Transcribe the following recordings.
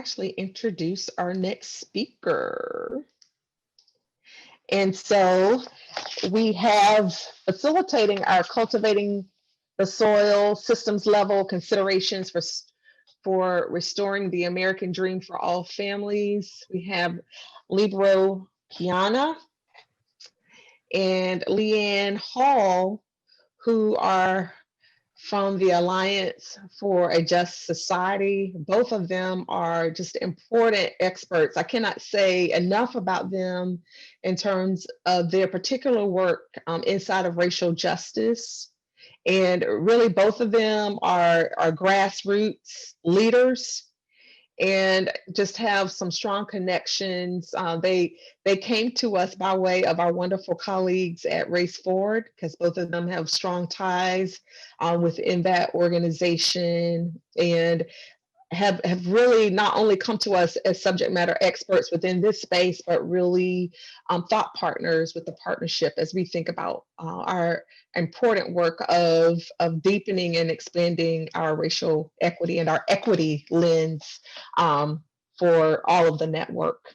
actually introduce our next speaker. And so we have facilitating our cultivating the soil systems level considerations for restoring the American dream for all families. We have Libero, Piana, and LeeAnn Hall, who are from the Alliance for a Just Society. Both of them are just important experts. I cannot say enough about them in terms of their particular work inside of racial justice. And really, both of them are grassroots leaders and just have some strong connections. They came to us by way of our wonderful colleagues at Race Forward, because both of them have strong ties within that organization, and have really not only come to us as subject matter experts within this space, but really thought partners with the partnership as we think about our important work of deepening and expanding our racial equity and our equity lens for all of the network.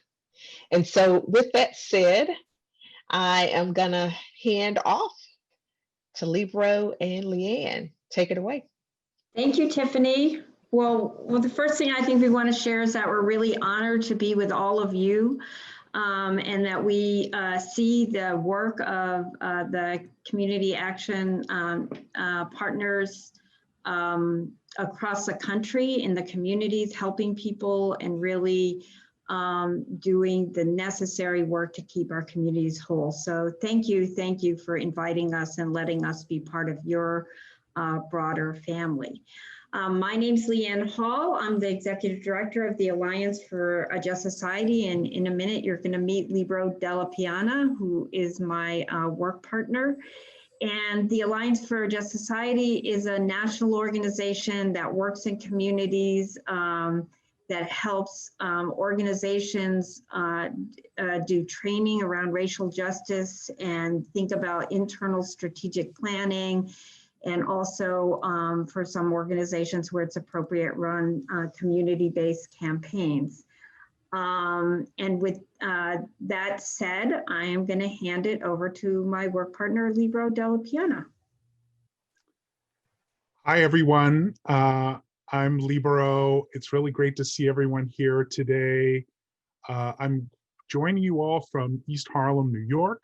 And so with that said, I am gonna hand off to Libero and LeeAnn. Take it away. Thank you, Tiffany. Well, the first thing I think we want to share is that we're really honored to be with all of you, and that we see the work of the community action partners across the country in the communities, helping people and really doing the necessary work to keep our communities whole. So thank you for inviting us and letting us be part of your broader family. My name's LeeAnn Hall. I'm the Executive Director of the Alliance for a Just Society, and in a minute you're going to meet Libero, Della, Piana, who is my work partner. And the Alliance for a Just Society is a national organization that works in communities, that helps organizations do training around racial justice and think about internal strategic planning, and also for some organizations where it's appropriate, run community-based campaigns. And with that said, I am going to hand it over to my work partner, Libero, Della, Piana. Hi, everyone. I'm Libero. It's really great to see everyone here today. I'm joining you all from East Harlem, New York.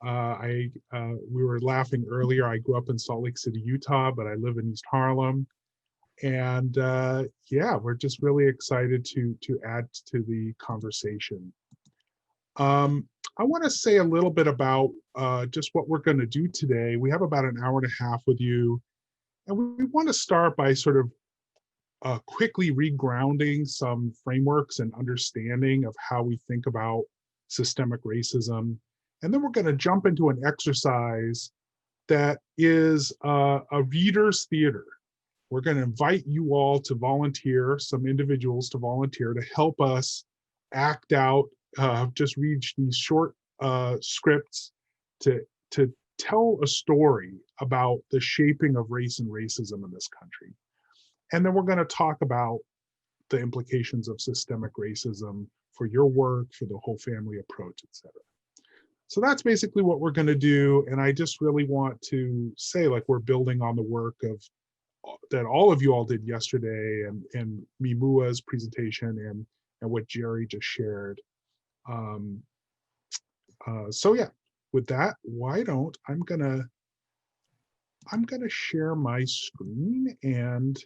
We were laughing earlier. I grew up in Salt Lake City, Utah, but I live in East Harlem. And yeah, we're just really excited to add to the conversation. I want to say a little bit about just what we're going to do today. We have about an hour and a half with you. And we want to start by sort of quickly regrounding some frameworks and understanding of how we think about systemic racism. And then we're going to jump into an exercise that is a reader's theater. We're going to invite you all to volunteer, some individuals to volunteer to help us act out, just read these short scripts to tell a story about the shaping of race and racism in this country. And then we're going to talk about the implications of systemic racism for your work, for the whole family approach, et cetera. So that's basically what we're going to do. And I just really want to say, like, we're building on the work of that all of you all did yesterday, and Mimua's presentation and what Jerry just shared. So yeah, with that, why don't I'm gonna share my screen, and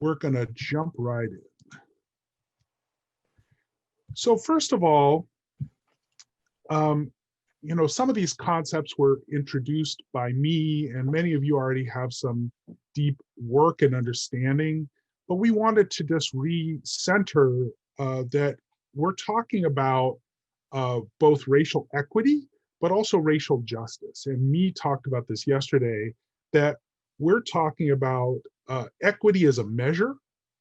we're gonna jump right in. So first of all, you know, some of these concepts were introduced by me, and many of you already have some deep work and understanding, but we wanted to just recenter that we're talking about both racial equity, but also racial justice. And me talked about this yesterday, that we're talking about equity as a measure.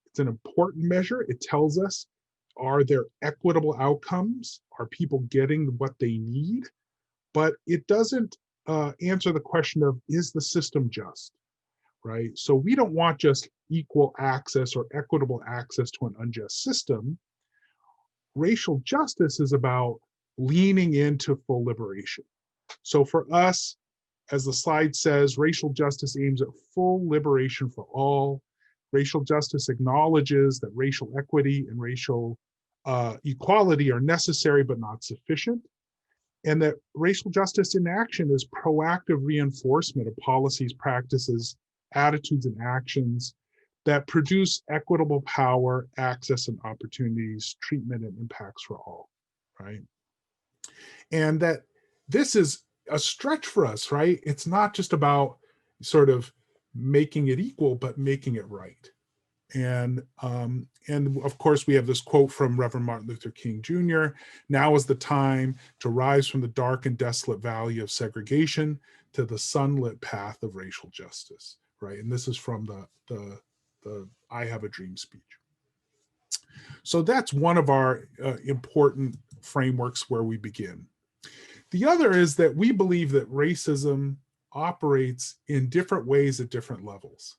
It's an important measure. It tells us, are there equitable outcomes? Are people getting what they need? But it doesn't answer the question of, is the system just? right? So we don't want just equal access or equitable access to an unjust system. Racial justice is about leaning into full liberation. So for us, as the slide says, racial justice aims at full liberation for all. Racial justice acknowledges that racial equity and racial equality are necessary but not sufficient, and that racial justice in action is proactive reinforcement of policies, practices, attitudes, and actions that produce equitable power, access, and opportunities, treatment, and impacts for all, right? And that this is a stretch for us, right? It's not just about sort of making it equal, but making it right. And of course, we have this quote from Reverend Martin Luther King Jr. Now is the time to rise from the dark and desolate valley of segregation to the sunlit path of racial justice, right? And this is from the I Have a Dream speech. So that's one of our important frameworks where we begin. The other is that we believe that racism operates in different ways at different levels.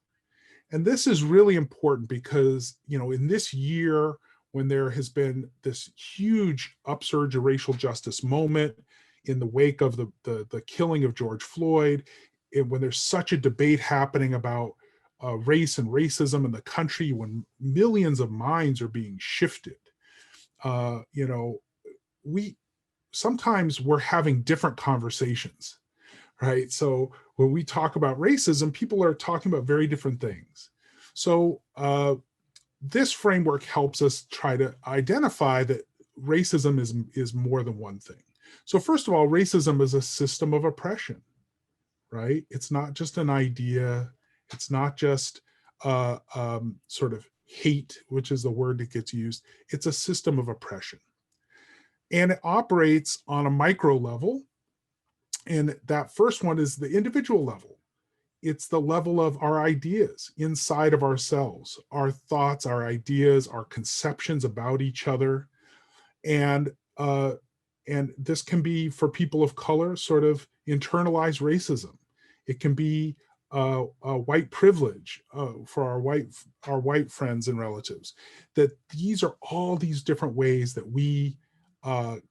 And this is really important because, you know, in this year, when there has been this huge upsurge of racial justice moment in the wake of the killing of George Floyd, and when there's such a debate happening about race and racism in the country, when millions of minds are being shifted, you know, sometimes we're having different conversations, right? So when we talk about racism, people are talking about very different things. So this framework helps us try to identify that racism is more than one thing. So first of all, racism is a system of oppression, right? It's not just an idea. It's not just sort of hate, which is the word that gets used. It's a system of oppression. And it operates on a micro level. And that first one is the individual level. It's the level of our ideas inside of ourselves, our thoughts, our ideas, our conceptions about each other. And this can be, for people of color, sort of internalized racism. It can be white privilege for our white friends and relatives. That these are all these different ways that we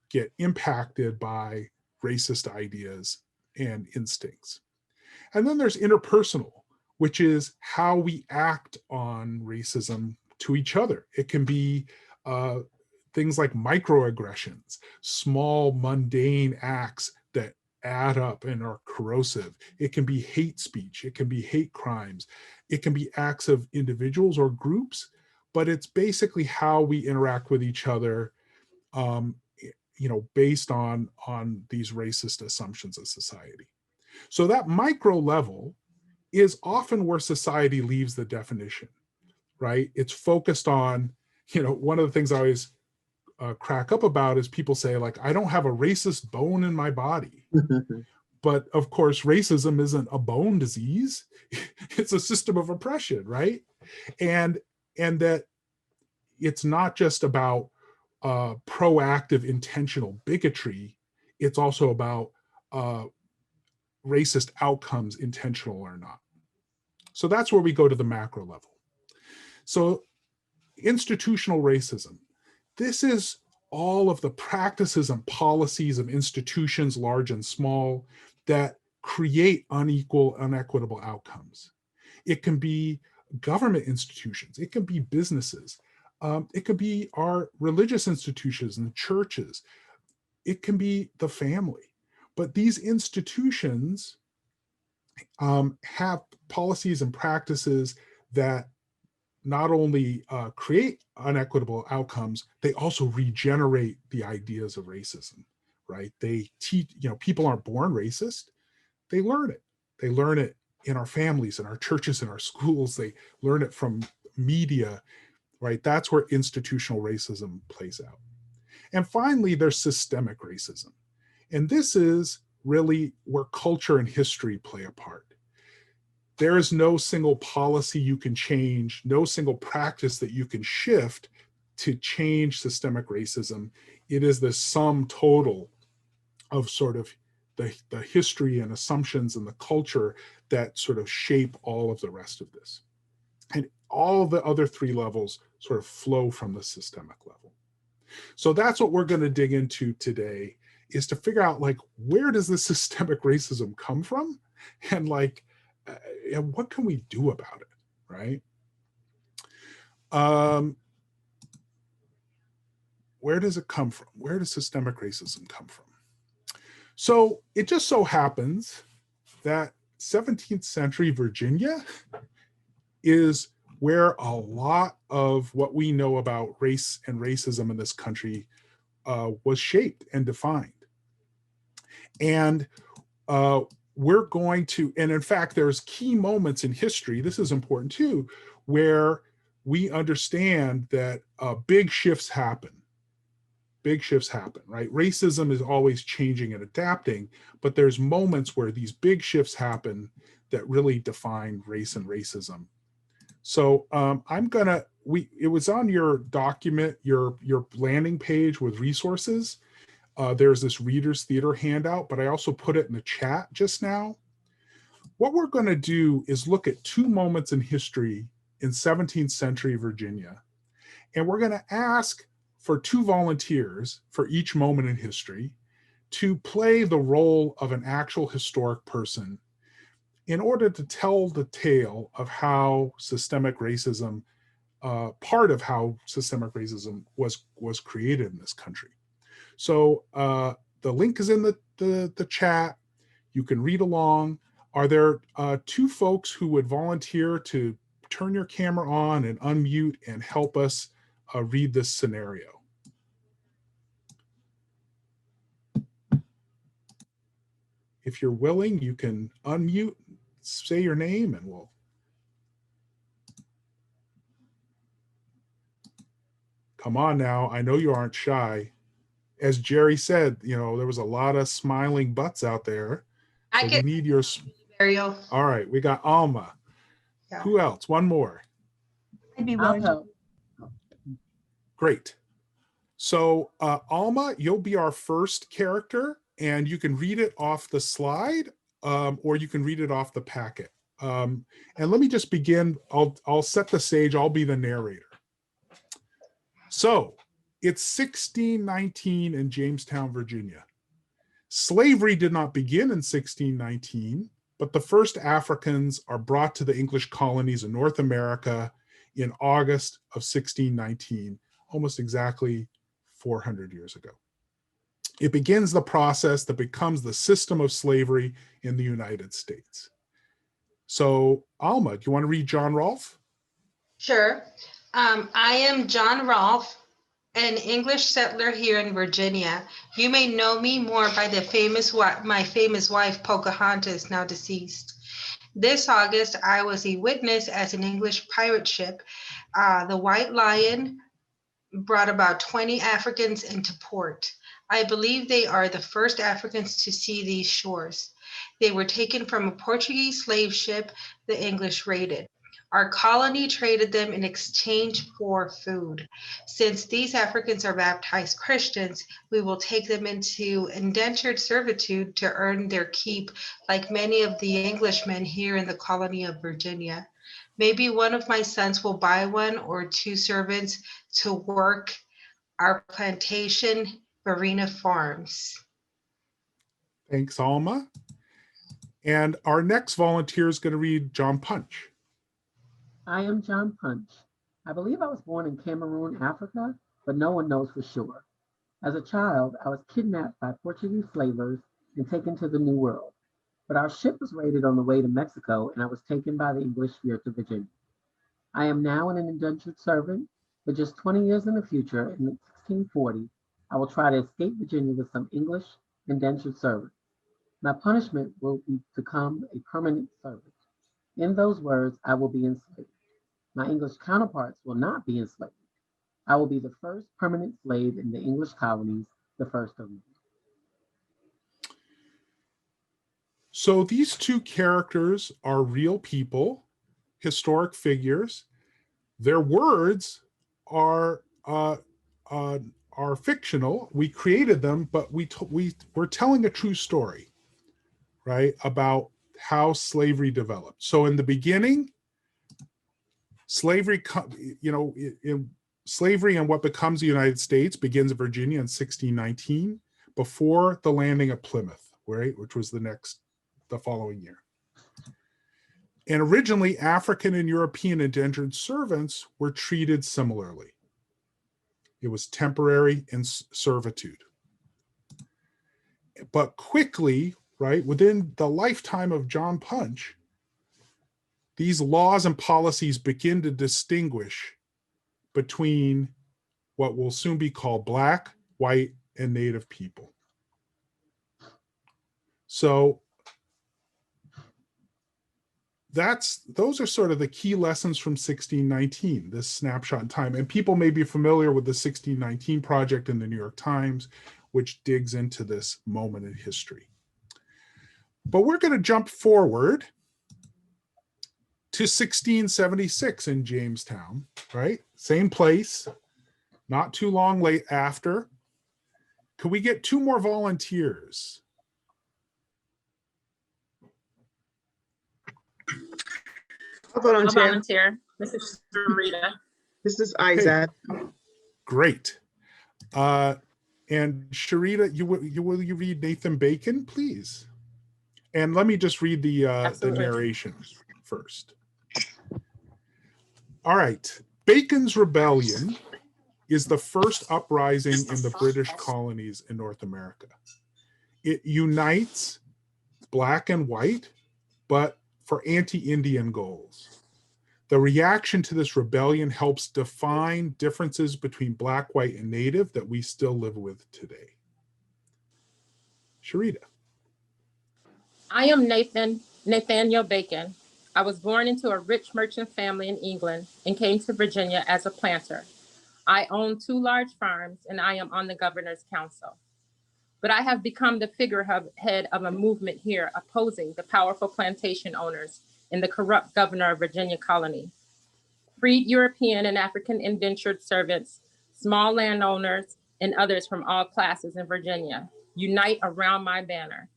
get impacted by racist ideas and instincts. And then there's interpersonal, which is how we act on racism to each other. It can be things like microaggressions, small mundane acts that add up and are corrosive. It can be hate speech. It can be hate crimes. It can be acts of individuals or groups, but it's basically how we interact with each other, you know, based on these racist assumptions of society. So that micro level is often where society leaves the definition, right? It's focused on, you know, one of the things I always crack up about is people say, like, I don't have a racist bone in my body. But of course, racism isn't a bone disease. It's a system of oppression, right? And that it's not just about proactive, intentional bigotry. It's also about racist outcomes, intentional or not. So that's where we go to the macro level. So institutional racism. This is all of the practices and policies of institutions, large and small, that create unequal, unequitable outcomes. It can be government institutions. It can be businesses. It could be our religious institutions and churches. It can be the family. But these institutions have policies and practices that not only create unequitable outcomes, they also regenerate the ideas of racism, right? They teach, you know, people aren't born racist. They learn it. They learn it in our families, in our churches, in our schools. They learn it from media, right? That's where institutional racism plays out. And finally, there's systemic racism. And this is really where culture and history play a part. There is no single policy you can change, no single practice that you can shift to change systemic racism. It is the sum total of sort of the history and assumptions and the culture that sort of shape all of the rest of this. And all the other three levels sort of flow from the systemic level. So that's what we're going to dig into today, is to figure out, like, where does this systemic racism come from? And like, and what can we do about it, right? Where does it come from? Where does systemic racism come from? So it just so happens that 17th century Virginia is where a lot of what we know about race and racism in this country was shaped and defined. And we're going to, and in fact, there's key moments in history, this is important too, where we understand that big shifts happen. Big shifts happen, right? Racism is always changing and adapting, but there's moments where these big shifts happen that really define race and racism. So it was on your document, your landing page with resources. There's this Reader's Theater handout, but I also put it in the chat just now. What we're going to do is look at two moments in history in 17th century Virginia. And we're going to ask for two volunteers for each moment in history to play the role of an actual historic person in order to tell the tale of how systemic racism, part of how systemic racism was created in this country. So the link is in the chat. You can read along. Are there two folks who would volunteer to turn your camera on and unmute and help us read this scenario? If you're willing, you can unmute, say your name, and we'll. Come on now, I know you aren't shy. As Jerry said, you know, there was a lot of smiling butts out there. So we need your. Ariel. All right, we got Alma. Yeah. Who else? One more. I'd be willing to. Great. So Alma, you'll be our first character, and you can read it off the slide, or you can read it off the packet. And let me just begin. I'll set the stage. I'll be the narrator. So it's 1619 in Jamestown, Virginia. Slavery did not begin in 1619, but the first Africans are brought to the English colonies in North America in August of 1619, almost exactly 400 years ago. It begins the process that becomes the system of slavery in the United States. So, Alma, do you want to read John Rolfe? Sure. I am John Rolfe, an English settler here in Virginia. You may know me more by my famous wife, Pocahontas, now deceased. This August, I was a witness as an English pirate ship, the White Lion, brought about 20 Africans into port. I believe they are the first Africans to see these shores. They were taken from a Portuguese slave ship the English raided. Our colony traded them in exchange for food. Since these Africans are baptized Christians, we will take them into indentured servitude to earn their keep, like many of the Englishmen here in the colony of Virginia. Maybe one of my sons will buy one or two servants to work our plantation, Marina Farms. Thanks, Alma. And our next volunteer is going to read John Punch. I am John Punch. I believe I was born in Cameroon, Africa, but no one knows for sure. As a child, I was kidnapped by Portuguese slavers and taken to the New World. But our ship was raided on the way to Mexico, and I was taken by the English here to Virginia. I am now an indentured servant, but just 20 years in the future, in 1640, I will try to escape Virginia with some English indentured servants. My punishment will be to become a permanent servant. In those words, I will be enslaved. My English counterparts will not be enslaved. I will be the first permanent slave in the English colonies, the first of many. So these two characters are real people, historic figures. Their words are fictional. We created them, but we're telling a true story. right, about how slavery developed. So in the beginning, slavery, slavery and what becomes the United States begins in Virginia in 1619, before the landing at Plymouth, right, which was the following year. And originally, African and European indentured servants were treated similarly. It was temporary in servitude. But quickly, right, within the lifetime of John Punch, these laws and policies begin to distinguish between what will soon be called Black, white, and Native people. So those are sort of the key lessons from 1619, this snapshot in time. And people may be familiar with the 1619 Project in the New York Times, which digs into this moment in history. But we're going to jump forward to 1676 in Jamestown, right? Same place, not too long late after. Could we get 2 more volunteers? I'll volunteer. I'll volunteer. This is Sharita. This is Isaac. Great. And Sharita, will you read Nathan Bacon, please? And let me just read the narration first. All right. Bacon's Rebellion is the first uprising in the British colonies in North America. It unites Black and white, but for anti-Indian goals. The reaction to this rebellion helps define differences between Black, white, and Native that we still live with today. Sharita. I am Nathaniel Bacon. I was born into a rich merchant family in England and came to Virginia as a planter. I own 2 large farms and I am on the governor's council. But I have become the figurehead of a movement here opposing the powerful plantation owners and the corrupt governor of Virginia colony. Freed European and African indentured servants, small landowners, and others from all classes in Virginia unite around my banner.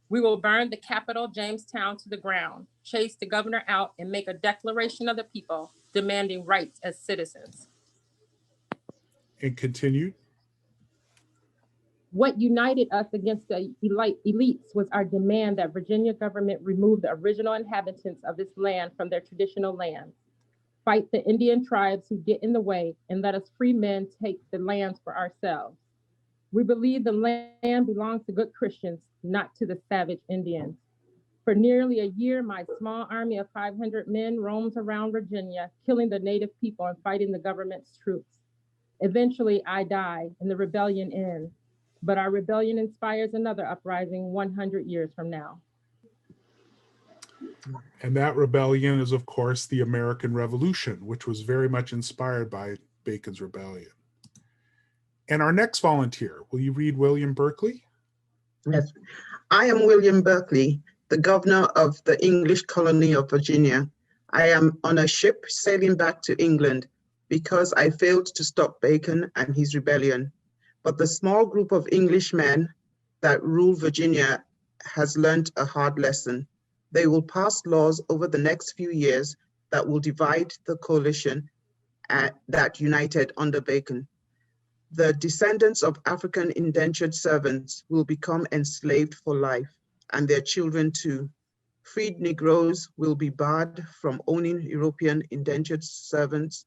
We will burn the capital, Jamestown, to the ground, chase the governor out, and make a declaration of the people demanding rights as citizens. And continue. What united us against the elites was our demand that Virginia government remove the original inhabitants of this land from their traditional lands, fight the Indian tribes who get in the way, and let us free men take the lands for ourselves. We believe the land belongs to good Christians, not to the savage Indians. For nearly a year, my small army of 500 men roams around Virginia, killing the native people and fighting the government's troops. Eventually, I die and the rebellion ends. But our rebellion inspires another uprising 100 years from now. And that rebellion is, of course, the American Revolution, which was very much inspired by Bacon's Rebellion. And our next volunteer, will you read William Berkley? Yes. I am William Berkley, the governor of the English colony of Virginia. I am on a ship sailing back to England because I failed to stop Bacon and his rebellion. But the small group of Englishmen that rule Virginia has learned a hard lesson. They will pass laws over the next few years that will divide the coalition that united under Bacon. The descendants of African indentured servants will become enslaved for life, and their children too. Freed Negroes will be barred from owning European indentured servants.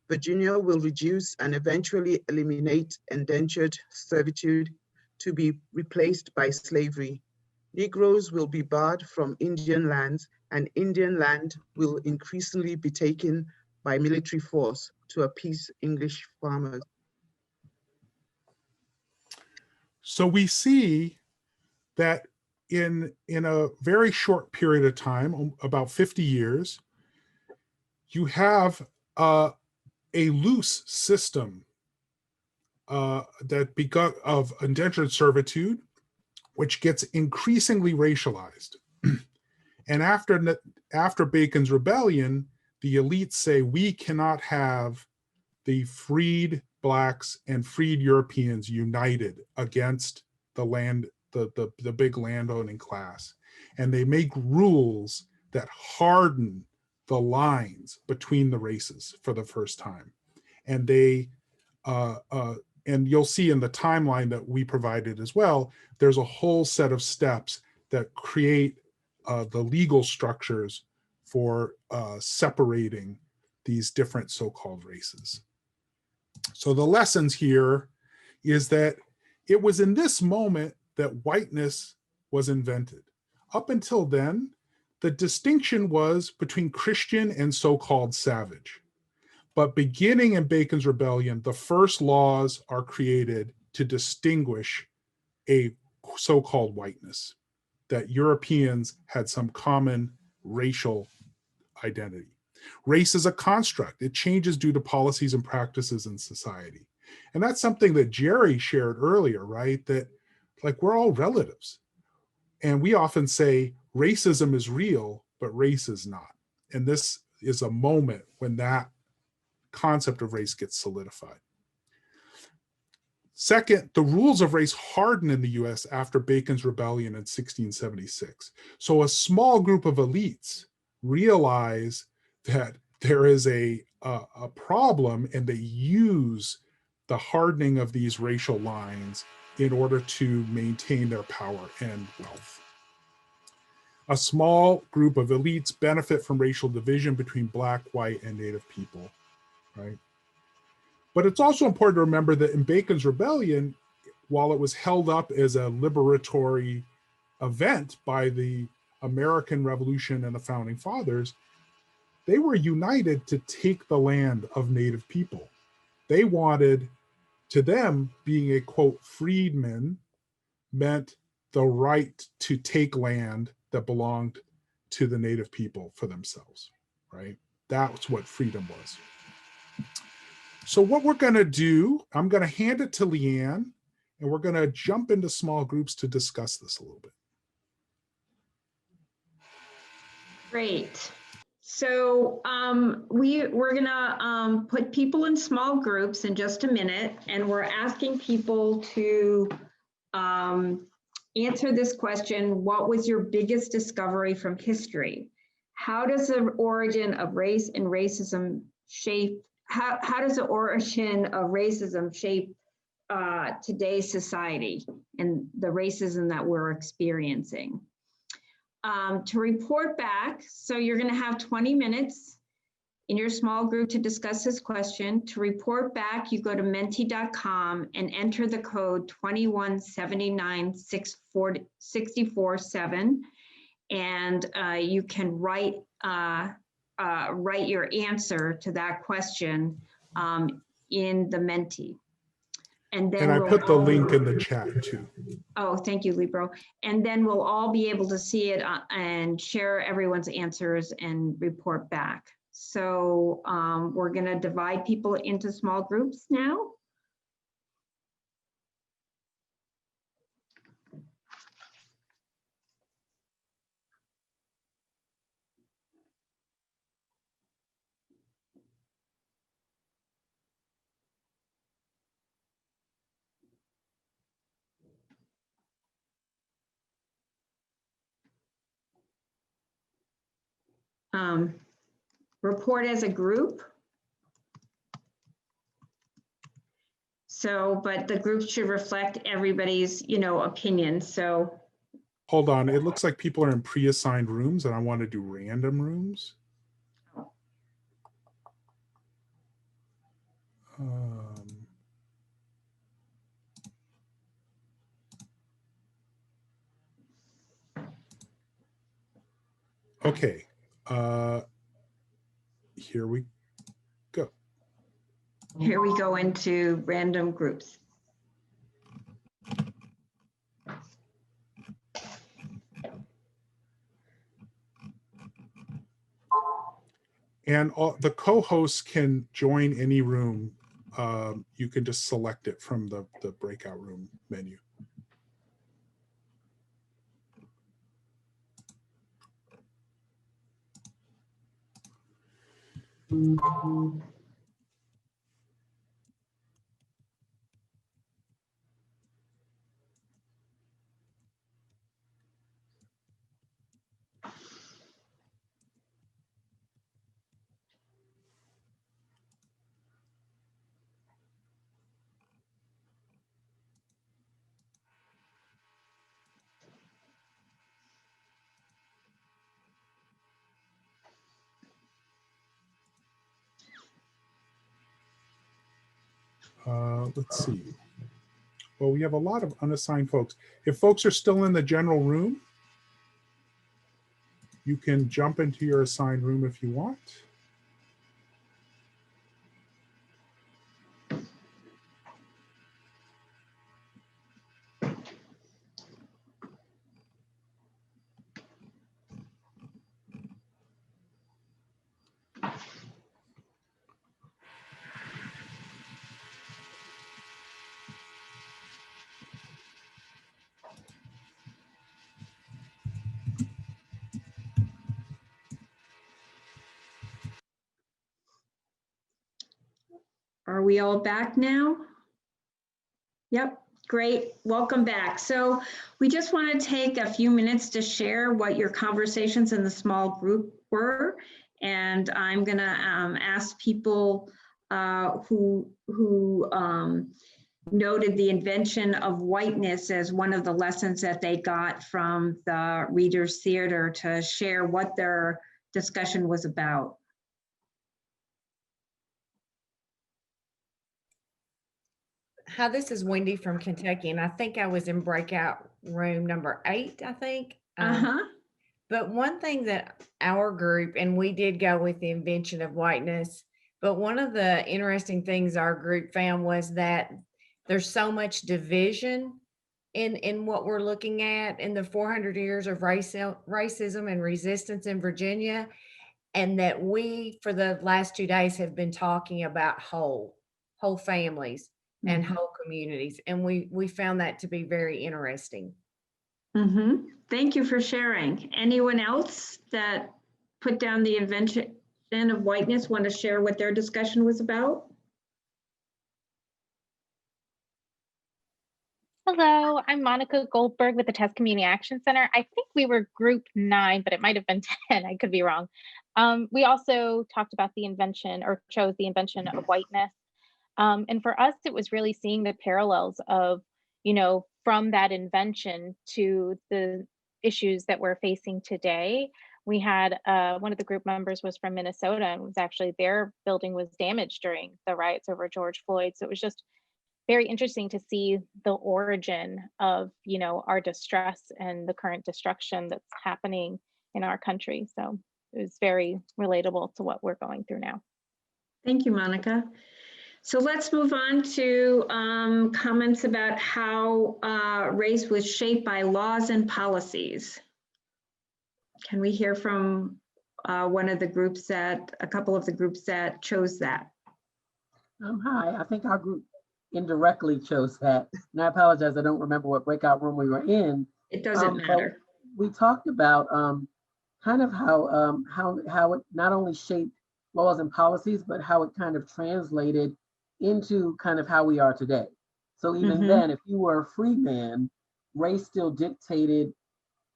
Virginia will reduce and eventually eliminate indentured servitude to be replaced by slavery. Negroes will be barred from Indian lands, and Indian land will increasingly be taken by military force to appease English farmers. So we see that in a very short period of time, about 50 years, you have a loose system that begun of indentured servitude, which gets increasingly racialized. And after Bacon's Rebellion, the elites say we cannot have the freed Blacks and freed Europeans united against the big landowning class. and they make rules that harden the lines between the races for the first time. And they, and you'll see in the timeline that we provided as well, there's a whole set of steps that create the legal structures for separating these different so-called races. So the lessons here is that it was in this moment that whiteness was invented. Up until then, the distinction was between Christian and so-called savage. But beginning in Bacon's Rebellion, the first laws are created to distinguish a so-called whiteness, that Europeans had some common racial identity. Race is a construct. It changes due to policies and practices in society. And that's something that Jerry shared earlier, right? That like we're all relatives. And we often say racism is real, but race is not. And this is a moment when that concept of race gets solidified. Second, the rules of race hardened in the US after Bacon's Rebellion in 1676. So a small group of elites realize that there is a problem, and they use the hardening of these racial lines in order to maintain their power and wealth. A small group of elites benefit from racial division between Black, white, and Native people, right? But it's also important to remember that in Bacon's Rebellion, while it was held up as a liberatory event by the American Revolution and the Founding Fathers, they were united to take the land of Native people. They wanted, to them, being a, quote, freedman meant the right to take land that belonged to the Native people for themselves, right? That's what freedom was. So what we're going to do, I'm going to hand it to LeeAnn, and we're going to jump into small groups to discuss this a little bit. Great. So we're gonna put people in small groups in just a minute, and we're asking people to answer this question: what was your biggest discovery from history? How does the origin of race and racism shape, how does the origin of racism shape today's society and the racism that we're experiencing? To report back, so you're going to have 20 minutes in your small group to discuss this question. To report back, you go to menti.com and enter the code 2179647, and you can write your answer to that question in the Menti. And then I put the link in the chat too. Oh, thank you, Libero. And then we'll all be able to see it and share everyone's answers and report back. So we're going to divide people into small groups now. Report as a group. So, but the group should reflect everybody's, opinions. So. Hold on, it looks like people are in pre-assigned rooms, and I want to do random rooms. Okay, here we go. Here we go into random groups. And the co-hosts can join any room. You can just select it from the breakout room menu. Let's see. Well, we have a lot of unassigned folks. If folks are still in the general room, you can jump into your assigned room if you want. Are we all back now? Yep, great. Welcome back. So we just want to take a few minutes to share what your conversations in the small group were. And I'm going to ask people who noted the invention of whiteness as one of the lessons that they got from the Reader's Theater to share what their discussion was about. Hi, this is Wendy from Kentucky, and I think I was in breakout room number 8, I think. But one thing that our group, and we did go with the invention of whiteness, but one of the interesting things our group found was that there's so much division in what we're looking at in the 400 years of racism and resistance in Virginia, and that we, for the last 2 days, have been talking about whole families and whole communities. And we found that to be very interesting. Thank you for sharing. Anyone else that put down the invention of whiteness want to share what their discussion was about? Hello, I'm Monica Goldberg with the Test Community Action Center. I think we were group 9, but it might have been 10. I could be wrong. We also talked about the invention, or chose the invention of whiteness. And for us, it was really seeing the parallels of, from that invention to the issues that we're facing today. We had one of the group members was from Minnesota, and was actually their building was damaged during the riots over George Floyd. So it was just very interesting to see the origin of, our distress and the current destruction that's happening in our country. So it was very relatable to what we're going through now. Thank you, Monica. So let's move on to comments about how race was shaped by laws and policies. Can we hear from a couple of the groups that chose that? Hi, I think our group indirectly chose that. And I apologize, I don't remember what breakout room we were in. It doesn't matter. We talked about kind of how it not only shaped laws and policies, but how it kind of translated into kind of how we are today. So even then, if you were a free man, race still dictated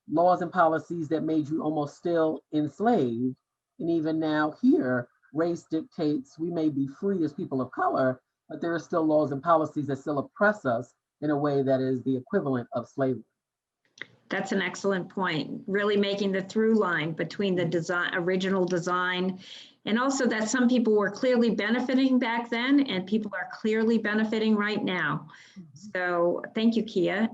laws and policies that made you almost still enslaved. And even now here, race dictates we may be free as people of color, but there are still laws and policies that still oppress us in a way that is the equivalent of slavery. That's an excellent point. Really making the through line between the original design, and also that some people were clearly benefiting back then and people are clearly benefiting right now. So thank you, Kia.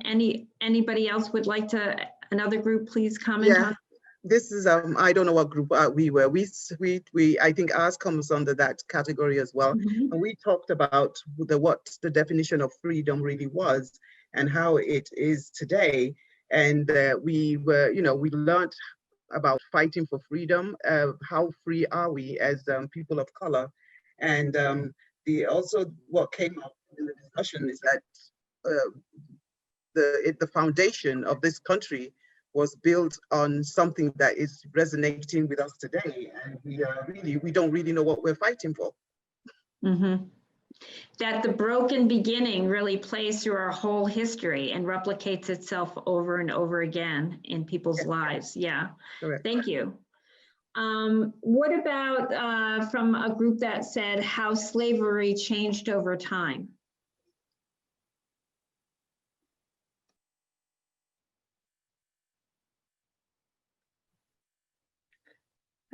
Anybody else would like to, another group, please comment on? This is, I don't know what group we were. I think ours comes under that category as well. And we talked about what the definition of freedom really was and how it is today. And we learned about fighting for freedom. How free are we as people of color? And also what came up in the discussion is that the foundation of this country was built on something that is resonating with us today, and we don't really know what we're fighting for. That the broken beginning really plays through our whole history and replicates itself over and over again in people's lives. Yeah, correct. Thank you. What about from a group that said how slavery changed over time?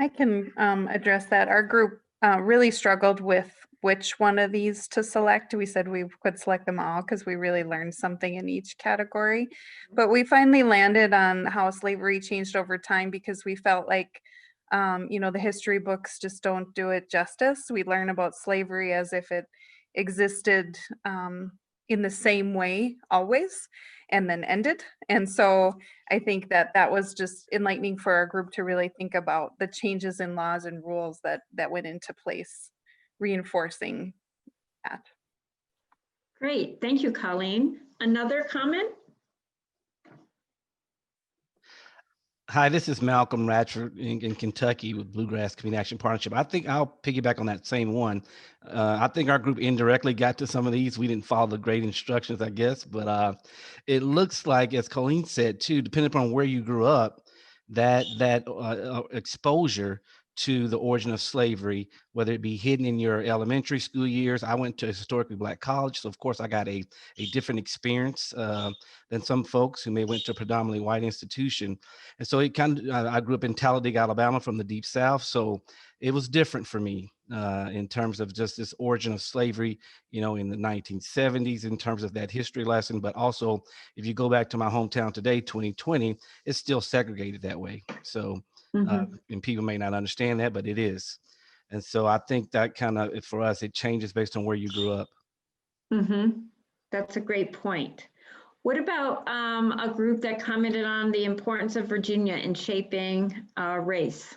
I can address that. Our group really struggled with which one of these to select. We said we could select them all because we really learned something in each category. But we finally landed on how slavery changed over time because we felt like, the history books just don't do it justice. We learn about slavery as if it existed in the same way always and then ended. And so I think that was just enlightening for our group to really think about the changes in laws and rules that went into place, reinforcing that. Great, thank you, Colleen. Another comment? Hi, this is Malcolm Ratchford in Kentucky with Bluegrass Community Action Partnership. I think I'll piggyback on that same one. I think our group indirectly got to some of these. We didn't follow the great instructions, I guess, but it looks like, as Colleen said too, depending upon where you grew up, that exposure to the origin of slavery, whether it be hidden in your elementary school years. I went to a historically Black college, so of course I got a different experience than some folks who may went to a predominantly white institution. And so it kind of, I grew up in Talladega, Alabama, from the Deep South. So it was different for me in terms of just this origin of slavery, in the 1970s, in terms of that history lesson. But also, if you go back to my hometown today, 2020, it's still segregated that way. So, and people may not understand that, but it is. And so I think that kind of, for us, it changes based on where you grew up. That's a great point. What about a group that commented on the importance of Virginia in shaping race?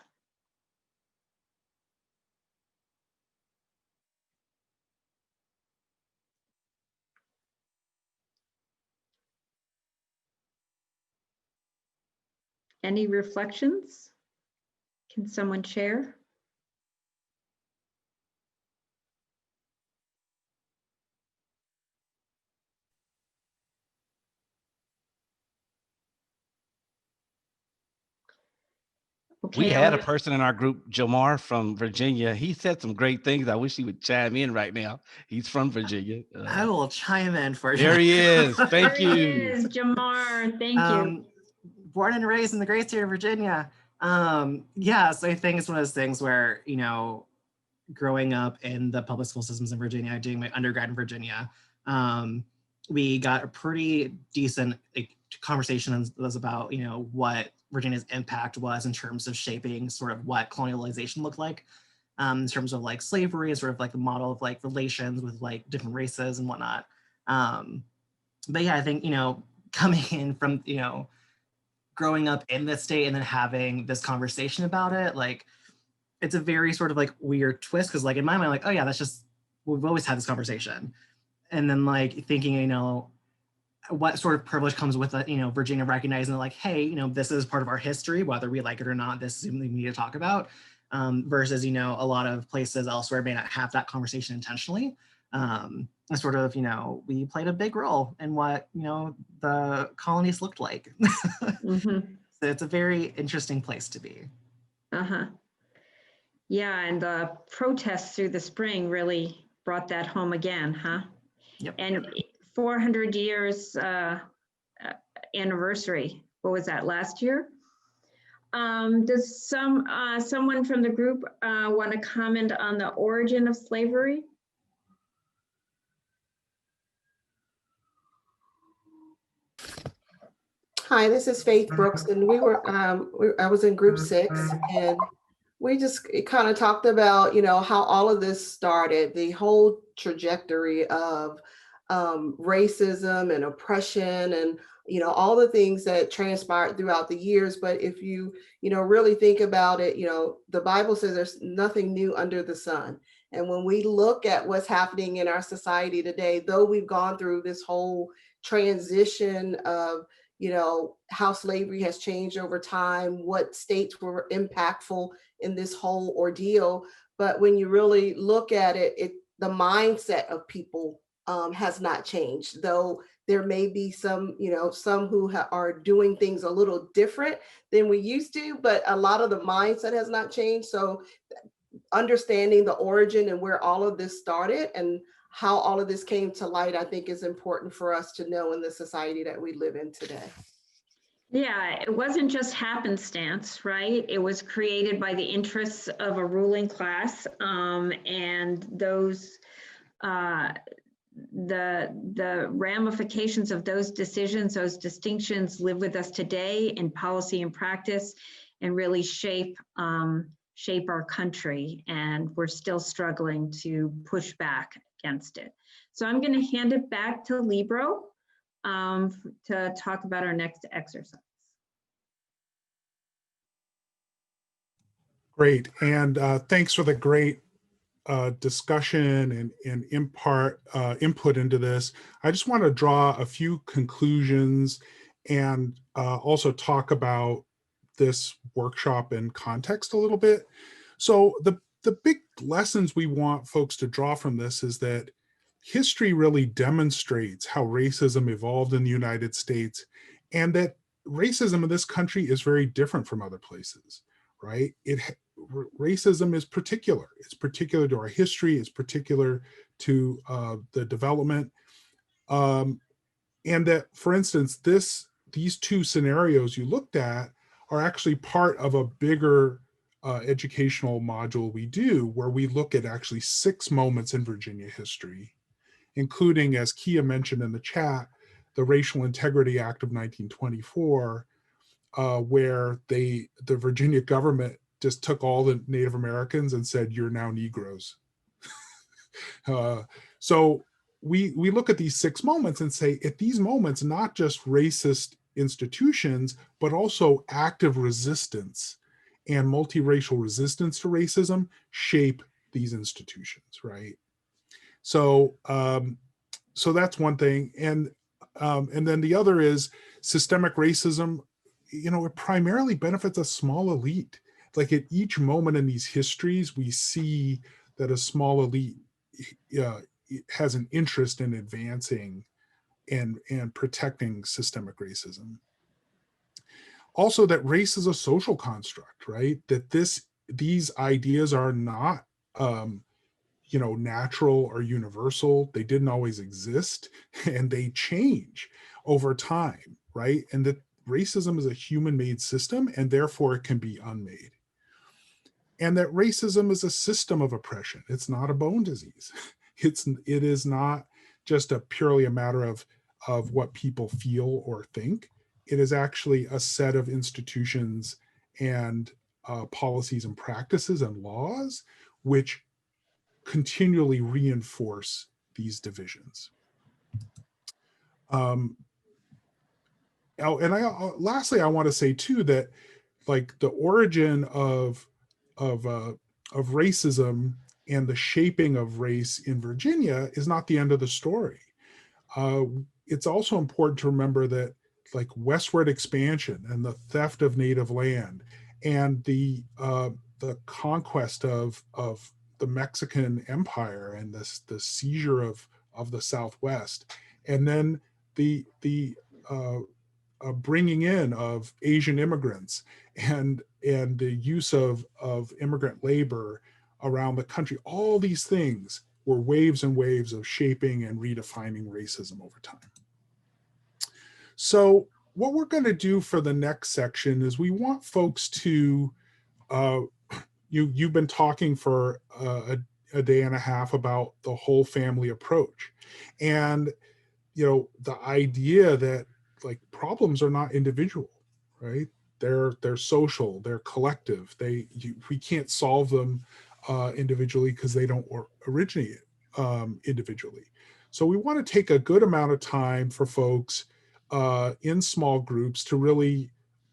Any reflections? Can someone share? We had a person in our group, Jamar from Virginia. He said some great things. I wish he would chime in right now. He's from Virginia. I will chime in for you. There he is. Thank you. There he is, Jamar. Thank you. Born and raised in the great state of Virginia. Yeah, so I think it's one of those things where, growing up in the public school systems in Virginia, doing my undergrad in Virginia, we got a pretty decent conversation was about, what Virginia's impact was in terms of shaping sort of what colonialization looked like, in terms of like slavery and sort of like the model of like relations with like different races and whatnot. But yeah, I think, coming in from, growing up in this state and then having this conversation about it, like, it's a very sort of like weird twist. Cause like in my mind, like, oh yeah, that's just, we've always had this conversation. And then like thinking, what sort of privilege comes with it, Virginia recognizing like, hey, this is part of our history, whether we like it or not, this is something we need to talk about, versus, a lot of places elsewhere may not have that conversation intentionally. And sort of, we played a big role in what, the colonies looked like. So it's a very interesting place to be. Yeah, and the protests through the spring really brought that home again, huh? Yep. And 400 years anniversary. What was that, last year? Does someone from the group want to comment on the origin of slavery? Hi, this is Faith Brooks, and I was in group 6, and we just kind of talked about, how all of this started, the whole trajectory of racism and oppression and, all the things that transpired throughout the years. But if you, really think about it, the Bible says there's nothing new under the sun. And when we look at what's happening in our society today, though we've gone through this whole transition of, how slavery has changed over time, what states were impactful in this whole ordeal. But when you really look at it, the mindset of people has not changed, though there may be some, some who are doing things a little different than we used to, but a lot of the mindset has not changed. So understanding the origin and where all of this started and how all of this came to light, I think is important for us to know in the society that we live in today. Yeah, it wasn't just happenstance, right? It was created by the interests of a ruling class, and those the ramifications of those decisions, those distinctions live with us today in policy and practice, and really shape our country. And we're still struggling to push back against it. So I'm going to hand it back to Libero to talk about our next exercise. Great, and thanks for the great discussion and input into this. I just want to draw a few conclusions and also talk about this workshop in context a little bit. So the big lessons we want folks to draw from this is that history really demonstrates how racism evolved in the United States, and that racism in this country is very different from other places, right? Racism is particular. It's particular to our history. It's particular to the development. And that, for instance, these two scenarios you looked at are actually part of a bigger educational module we do, where we look at actually 6 moments in Virginia history, including, as Kia mentioned in the chat, the Racial Integrity Act of 1924, where the Virginia government just took all the Native Americans and said, "You're now Negroes." So we look at these 6 moments and say, at these moments, not just racist institutions, but also active resistance and multiracial resistance to racism shape these institutions, right? So so that's one thing, and then the other is systemic racism. It primarily benefits a small elite. Like, at each moment in these histories, we see that a small elite has an interest in advancing and protecting systemic racism. Also, that race is a social construct, right? That these ideas are not natural or universal. They didn't always exist, and they change over time, right? And that racism is a human-made system, and therefore it can be unmade. And that racism is a system of oppression. It's not a bone disease. It is not just purely a matter of what people feel or think. It is actually a set of institutions and policies and practices and laws which continually reinforce these divisions. Lastly, I want to say too that, like, the origin of racism and the shaping of race in Virginia is not the end of the story. It's also important to remember that, like, westward expansion and the theft of native land and the conquest of the Mexican Empire and the seizure of the Southwest, and then the bringing in of Asian immigrants and the use of immigrant labor around the country. All these things were waves and waves of shaping and redefining racism over time. So what we're going to do for the next section is we want folks to, you've been talking for a day and a half about the whole family approach. And, the idea that, like, problems are not individual, right? They're social, they're collective. We can't solve them individually because they don't originate individually. So we want to take a good amount of time for folks in small groups to really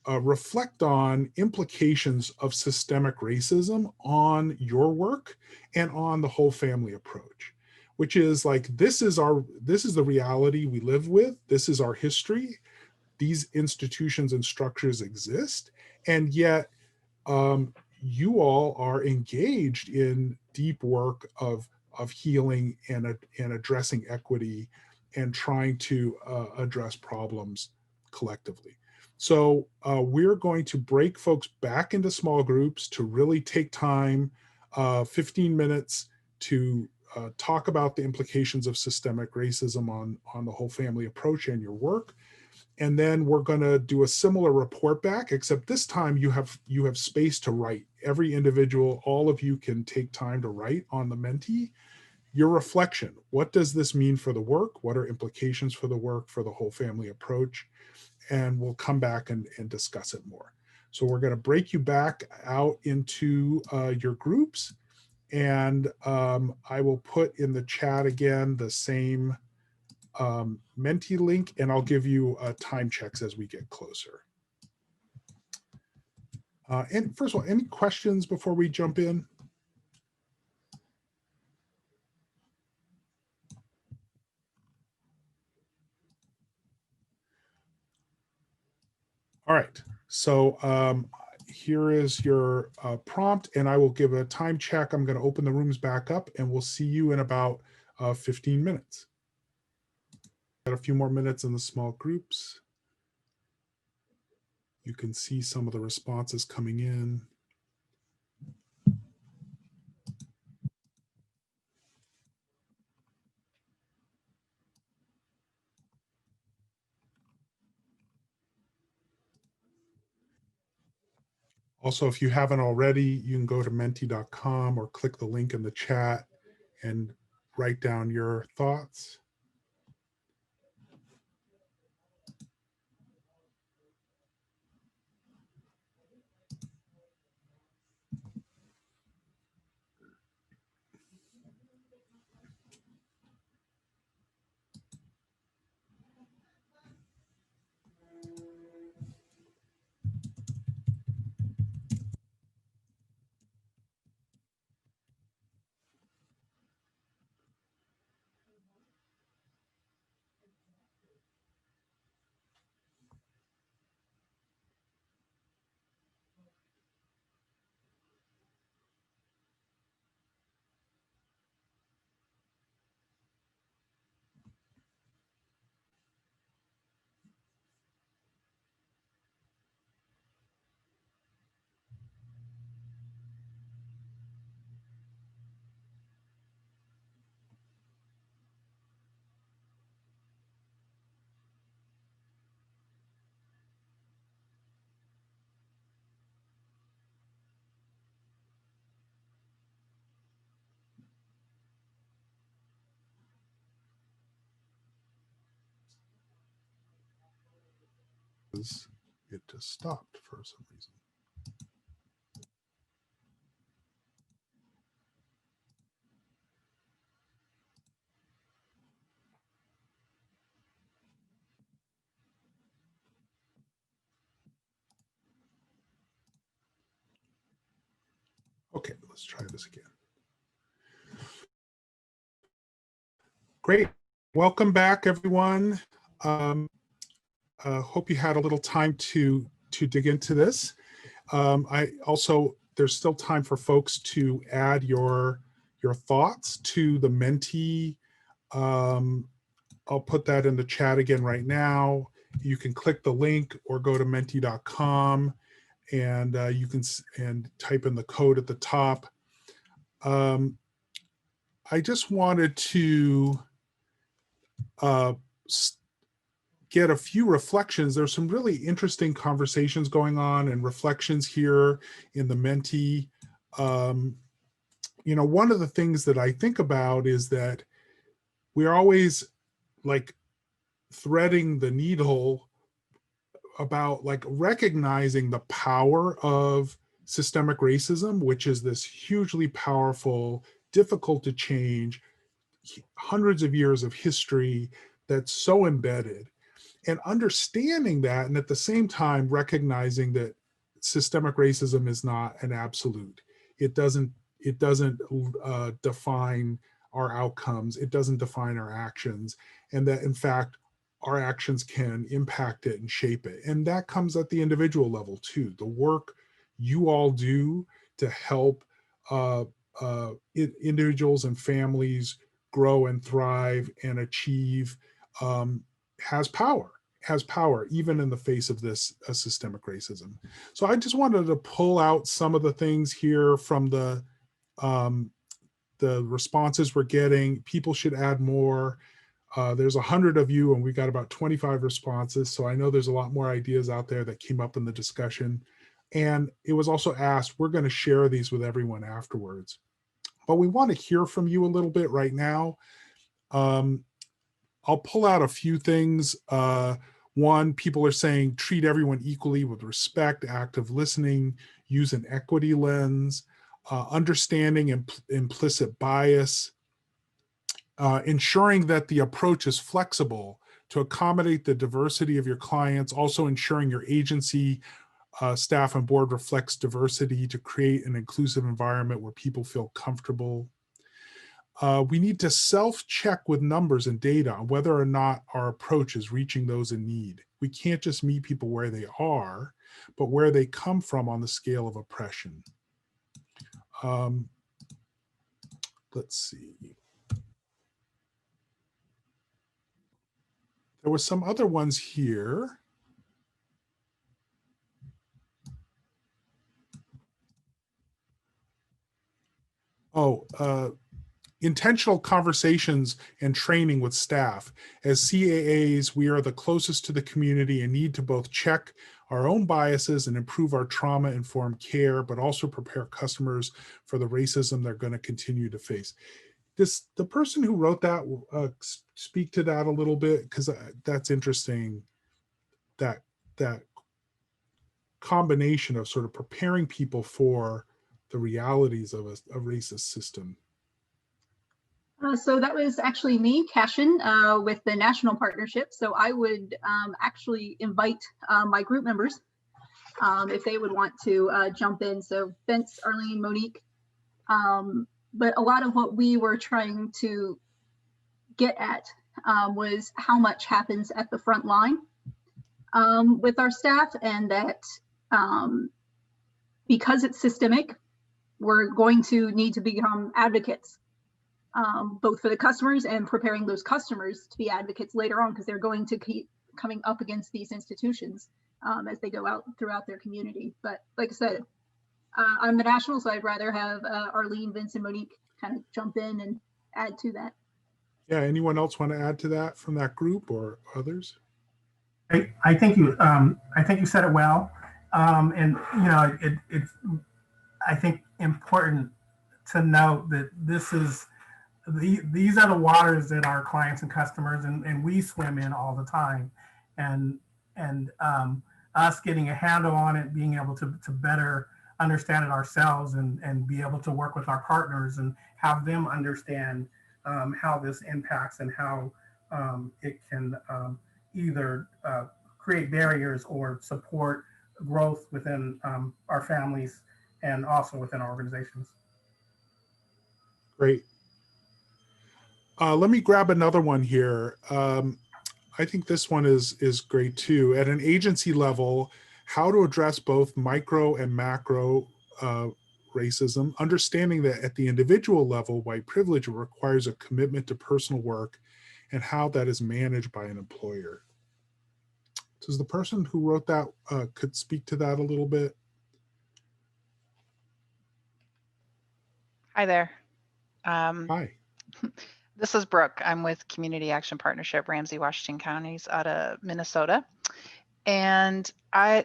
reflect on implications of systemic racism on your work and on the whole family approach, which is like, this is the reality we live with. This is our history. These institutions and structures exist, and yet you all are engaged in deep work of healing and addressing equity and trying to address problems collectively. So we're going to break folks back into small groups to really take time, 15 minutes, to talk about the implications of systemic racism on the whole family approach and your work. And then we're going to do a similar report back, except this time you have space to write. Every individual, all of you can take time to write on the Menti your reflection. What does this mean for the work? What are implications for the work, for the whole family approach? And we'll come back and discuss it more. So we're going to break you back out into your groups. And I will put in the chat again the same Menti link, and I'll give you time checks as we get closer. And first of all, any questions before we jump in? All right, so here is your prompt, and I will give a time check. I'm going to open the rooms back up, and we'll see you in about 15 minutes. Got a few more minutes in the small groups. You can see some of the responses coming in. Also, if you haven't already, you can go to menti.com or click the link in the chat and write down your thoughts. It just stopped for some reason. Okay, let's try this again. Great. Welcome back, everyone. Hope you had a little time to dig into this. There's still time for folks to add your thoughts to the Menti. I'll put that in the chat again right now. You can click the link or go to menti.com and you can type in the code at the top. I just wanted to get a few reflections. There's some really interesting conversations going on and reflections here in the Menti. You know, one of the things that I think about is that we're always like threading the needle about like recognizing the power of systemic racism, which is this hugely powerful, difficult to change, hundreds of years of history that's so embedded, and understanding that, and at the same time recognizing that systemic racism is not an absolute. It doesn't define our outcomes. It doesn't define our actions, and that in fact our actions can impact it and shape it. And that comes at the individual level too. The work you all do to help individuals and families grow and thrive and achieve has power even in the face of this systemic racism. So I just wanted to pull out some of the things here from the responses we're getting. People should add more. There's 100 of you and we got about 25 responses. So I know there's a lot more ideas out there that came up in the discussion. And it was also asked, we're going to share these with everyone afterwards. But we want to hear from you a little bit right now. I'll pull out a few things. One, people are saying treat everyone equally with respect, active listening, use an equity lens, understanding implicit bias, ensuring that the approach is flexible to accommodate the diversity of your clients, also ensuring your agency, staff, and board reflects diversity to create an inclusive environment where people feel comfortable. We need to self-check with numbers and data on whether or not our approach is reaching those in need. We can't just meet people where they are, but where they come from on the scale of oppression. Let's see. There were some other ones here. Intentional conversations and training with staff. As CAAs, we are the closest to the community and need to both check our own biases and improve our trauma-informed care, but also prepare customers for the racism they're going to continue to face. The person who wrote that, speak to that a little bit, because that's interesting, that combination of sort of preparing people for the realities of a racist system. So that was actually me, Cashin, with the national partnership. So I would actually invite my group members if they would want to jump in. So Vince, Arlene, Monique. But a lot of what we were trying to get at was how much happens at the front line with our staff, and that because it's systemic, we're going to need to become advocates. Both for the customers and preparing those customers to be advocates later on, because they're going to keep coming up against these institutions as they go out throughout their community. But like I said, I'm the national, so I'd rather have Arlene, Vince, and Monique kind of jump in and add to that. Yeah, anyone else want to add to that from that group or others? I think you said it well, and you know it's I think important to note that these are the waters that our clients and customers and we swim in all the time, and us getting a handle on it, being able to better understand it ourselves and be able to work with our partners and have them understand how this impacts and how it can either create barriers or support growth within our families and also within our organizations. Great. Let me grab another one here. I think this one is great too. At an agency level, how to address both micro and macro racism, understanding that at the individual level, white privilege requires a commitment to personal work and how that is managed by an employer. Does the person who wrote that could speak to that a little bit? Hi there. Hi. This is Brooke. I'm with Community Action Partnership, Ramsey, Washington counties out of Minnesota. And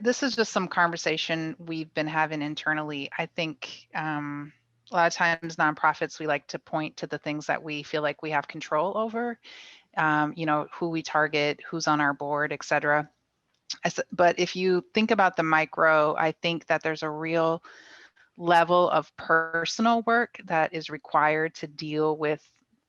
this is just some conversation we've been having internally. I think a lot of times nonprofits, we like to point to the things that we feel like we have control over, you know, who we target, who's on our board, et cetera. But if you think about the micro, I think that there's a real level of personal work that is required to deal with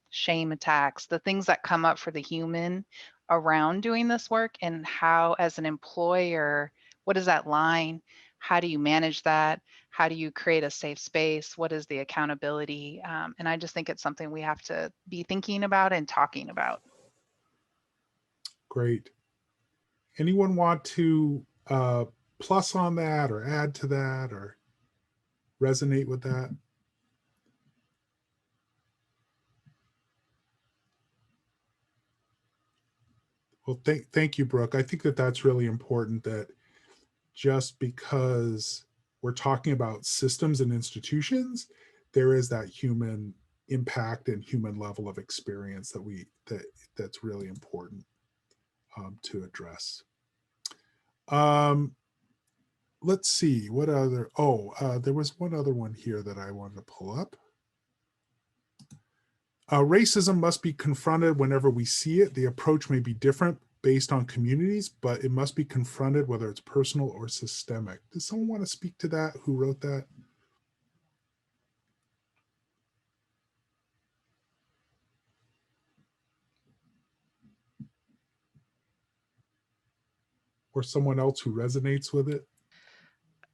shame attacks, the things that come up for the human around doing this work, and how as an employer, what is that line? How do you manage that? How do you create a safe space? What is the accountability? And I just think it's something we have to be thinking about and talking about. Great. Anyone want to plus on that or add to that or resonate with that? Well, thank you, Brooke. I think that that's really important, that just because we're talking about systems and institutions, there is that human impact and human level of experience that's really important to address. Let's see what other, there was one other one here that I wanted to pull up. Racism must be confronted whenever we see it. The approach may be different based on communities, but it must be confronted whether it's personal or systemic. Does someone want to speak to that? Who wrote that? Or someone else who resonates with it?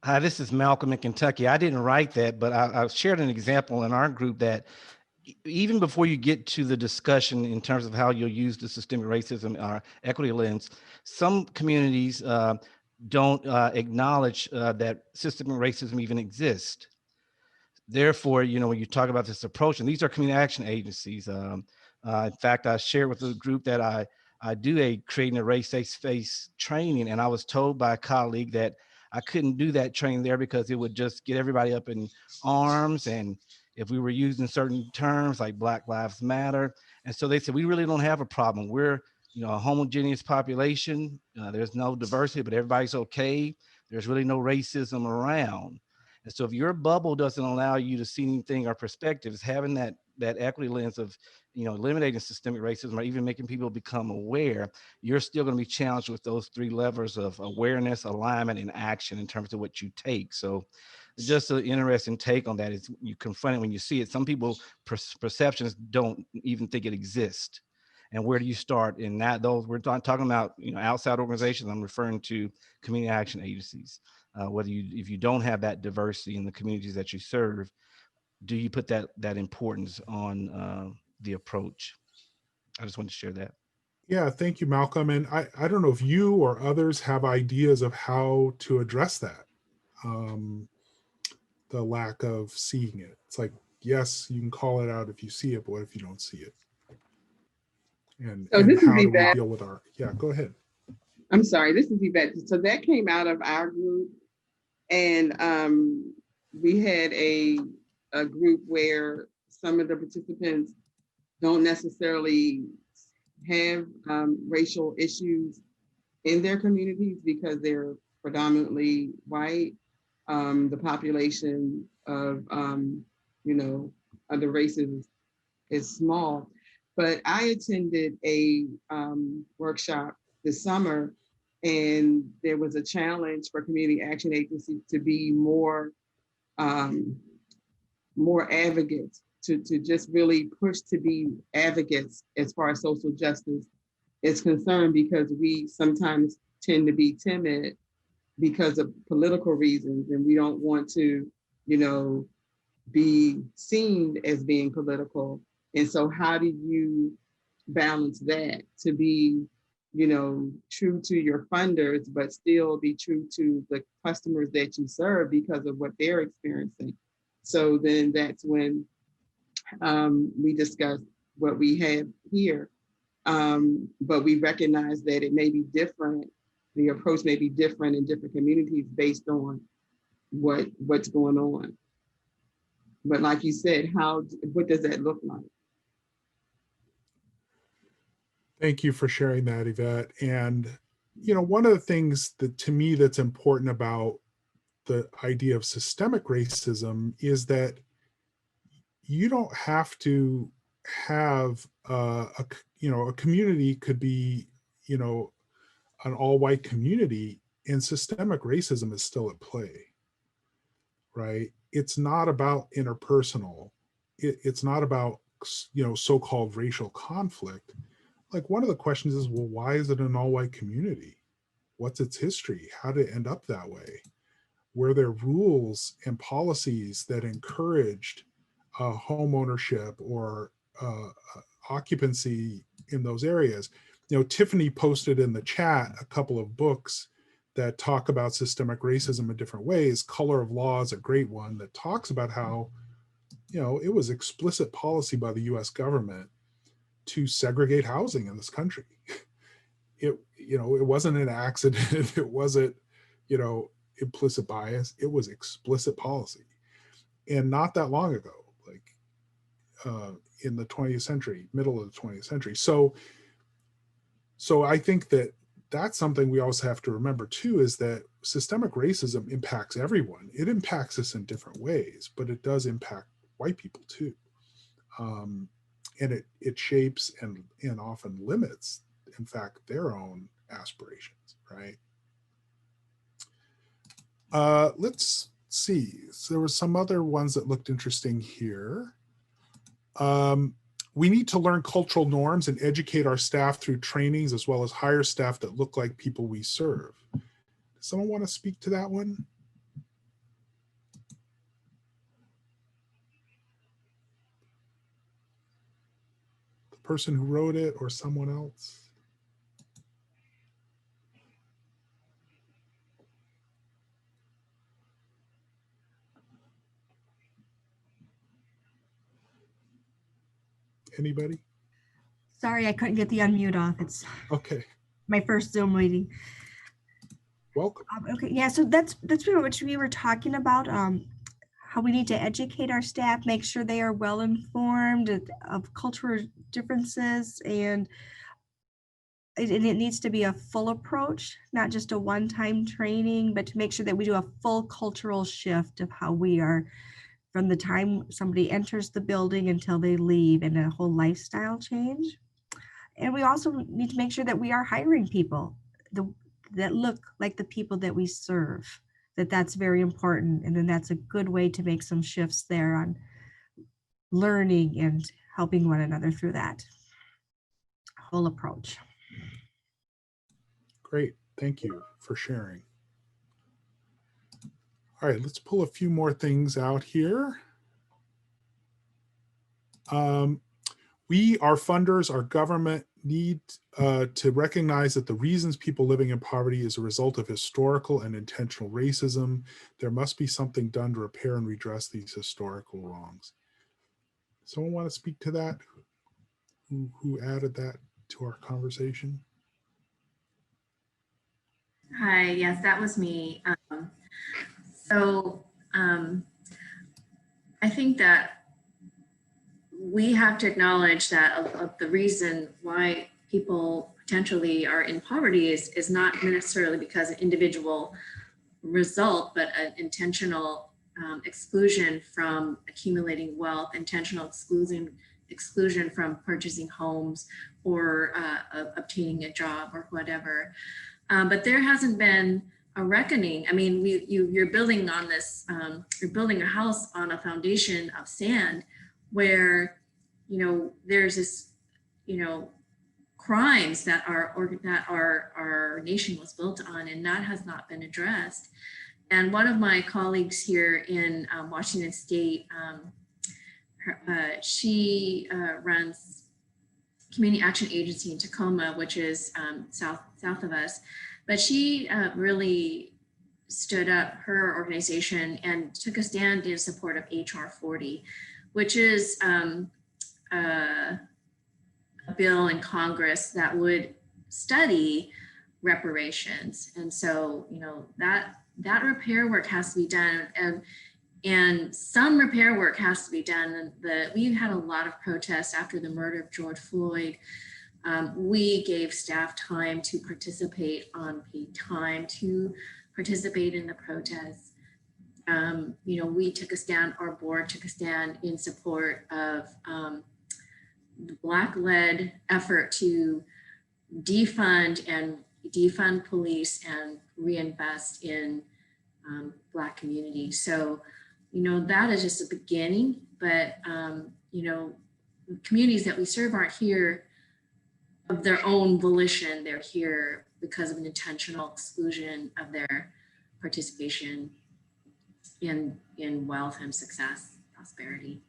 Hi, this is Malcolm in Kentucky. I didn't write that, but I shared an example in our group that even before you get to the discussion in terms of how you'll use the systemic racism or equity lens, some communities don't acknowledge that systemic racism even exists. Therefore, when you talk about this approach, and these are community action agencies. In fact, I shared with the group that I do a creating a race-based space training, and I was told by a colleague that I couldn't do that training there because it would just get everybody up in arms, and if we were using certain terms like Black Lives Matter. And so they said, we really don't have a problem. We're a homogeneous population. There's no diversity, but everybody's okay. There's really no racism around. And so if your bubble doesn't allow you to see anything or perspectives, having that equity lens of, eliminating systemic racism or even making people become aware, you're still going to be challenged with those three levers of awareness, alignment, and action in terms of what you take. So just an interesting take on that is you confront it when you see it. Some people perceptions don't even think it exists. And where do you start in that? Those we're talking about, outside organizations. I'm referring to community action agencies. If you don't have that diversity in the communities that you serve, do you put that importance on the approach? I just wanted to share that. Yeah, thank you, Malcolm. And I don't know if you or others have ideas of how to address that, the lack of seeing it. It's like, yes, you can call it out if you see it, but what if you don't see it? And So this is how do we Yvette. deal with go ahead. I'm sorry, this is Yvette. So that came out of our group, and we had a group where some of the participants don't necessarily have racial issues in their communities because they're predominantly white. The population of other races is small. But I attended a workshop this summer, and there was a challenge for community action agencies to be more advocates, to just really push to be advocates as far as social justice is concerned, because we sometimes tend to be timid because of political reasons, and we don't want to, be seen as being political. And so how do you balance that to be, true to your funders, but still be true to the customers that you serve because of what they're experiencing? So then that's when we discussed what we have here. But we recognize that it may be different. The approach may be different in different communities based on what's going on. But like you said, what does that look like? Thank you for sharing that, Yvette. And, one of the things that to me that's important about the idea of systemic racism is that you don't have to have a community could be, an all-white community, and systemic racism is still at play, right? It's not about interpersonal. It's not about, so-called racial conflict. Like, one of the questions is, well, why is it an all-white community? What's its history? How did it end up that way? Were there rules and policies that encouraged home ownership or occupancy in those areas? Tiffany posted in the chat a couple of books that talk about systemic racism in different ways. Color of Law is a great one that talks about how, it was explicit policy by the US government to segregate housing in this country. It wasn't an accident. It wasn't, implicit bias. It was explicit policy. And not that long ago, like in the 20th century, middle of the 20th century. So I think that that's something we also have to remember too, is that systemic racism impacts everyone. It impacts us in different ways, but it does impact white people too. And it shapes and often limits, in fact, their own aspirations, right? Let's see. So there were some other ones that looked interesting here. We need to learn cultural norms and educate our staff through trainings, as well as hire staff that look like people we serve. Does someone want to speak to that one? The person who wrote it or someone else? Anybody? Sorry, I couldn't get the unmute off. It's okay. My first Zoom meeting. Welcome. Okay, yeah, so that's pretty much what we were talking about. How we need to educate our staff, make sure they are well informed of cultural differences, and it needs to be a full approach, not just a one-time training, but to make sure that we do a full cultural shift of how we are from the time somebody enters the building until they leave, and a whole lifestyle change. And we also need to make sure that we are hiring people that look like the people that we serve, that's very important. And then that's a good way to make some shifts there on learning and helping one another through that whole approach. Great, thank you for sharing. All right, let's pull a few more things out here. We, our funders, our government need to recognize that the reasons people living in poverty is a result of historical and intentional racism. There must be something done to repair and redress these historical wrongs. Someone want to speak to that? Who added that to our conversation? Hi, yes, that was me. I think that we have to acknowledge that of the reason why people potentially are in poverty is not necessarily because of individual result, but an intentional exclusion from accumulating wealth, intentional exclusion from purchasing homes or obtaining a job or whatever. But there hasn't been a reckoning. I mean, you're building on this, you're building a house on a foundation of sand where, there's this, crimes that our nation was built on, and that has not been addressed. And one of my colleagues here in Washington State, she runs Community Action Agency in Tacoma, which is south of us. But she really stood up her organization and took a stand in support of HR 40, which is a bill in Congress that would study reparations. And so, that repair work has to be done, and some repair work has to be done. We've had a lot of protests after the murder of George Floyd. We gave staff time to participate, unpaid time to participate in the protests. We took a stand, our board took a stand in support of the Black-led effort to defund police and reinvest in Black communities. So, that is just a beginning, but, communities that we serve aren't here of their own volition. They're here because of an intentional exclusion of their participation in wealth and success, prosperity.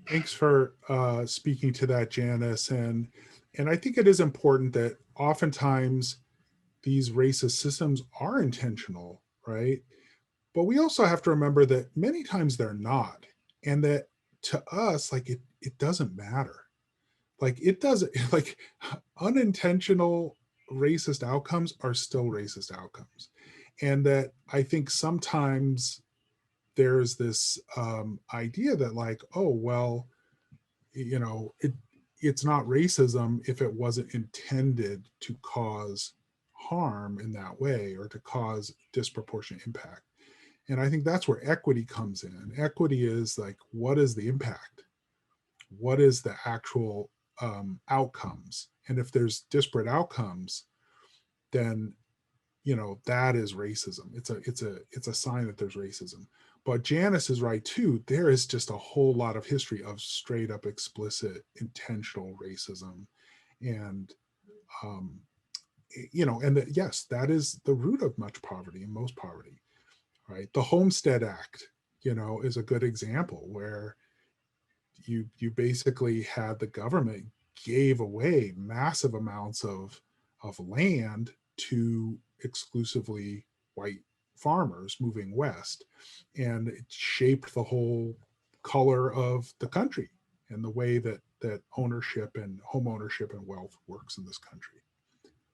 Thanks for speaking to that, Janice. And I think it is important that oftentimes these racist systems are intentional, right? But we also have to remember that many times they're not. And that to us, like it doesn't matter. Like it doesn't, like unintentional racist outcomes are still racist outcomes. And that I think sometimes there's this idea that like, oh, well, you know, it's not racism if it wasn't intended to cause harm in that way or to cause disproportionate impact. And I think that's where equity comes in. Equity is like, what is the impact? What is the actual outcomes? And if there's disparate outcomes, then, you know, that is racism. It's a sign that there's racism. But Janice is right too. There is just a whole lot of history of straight up explicit intentional racism. And you know, and yes, that is the root of much poverty and most poverty, right? The Homestead Act, you know, is a good example where you basically had the government gave away massive amounts of land to exclusively white farmers moving west, and it shaped the whole color of the country and the way that ownership and home ownership and wealth works in this country.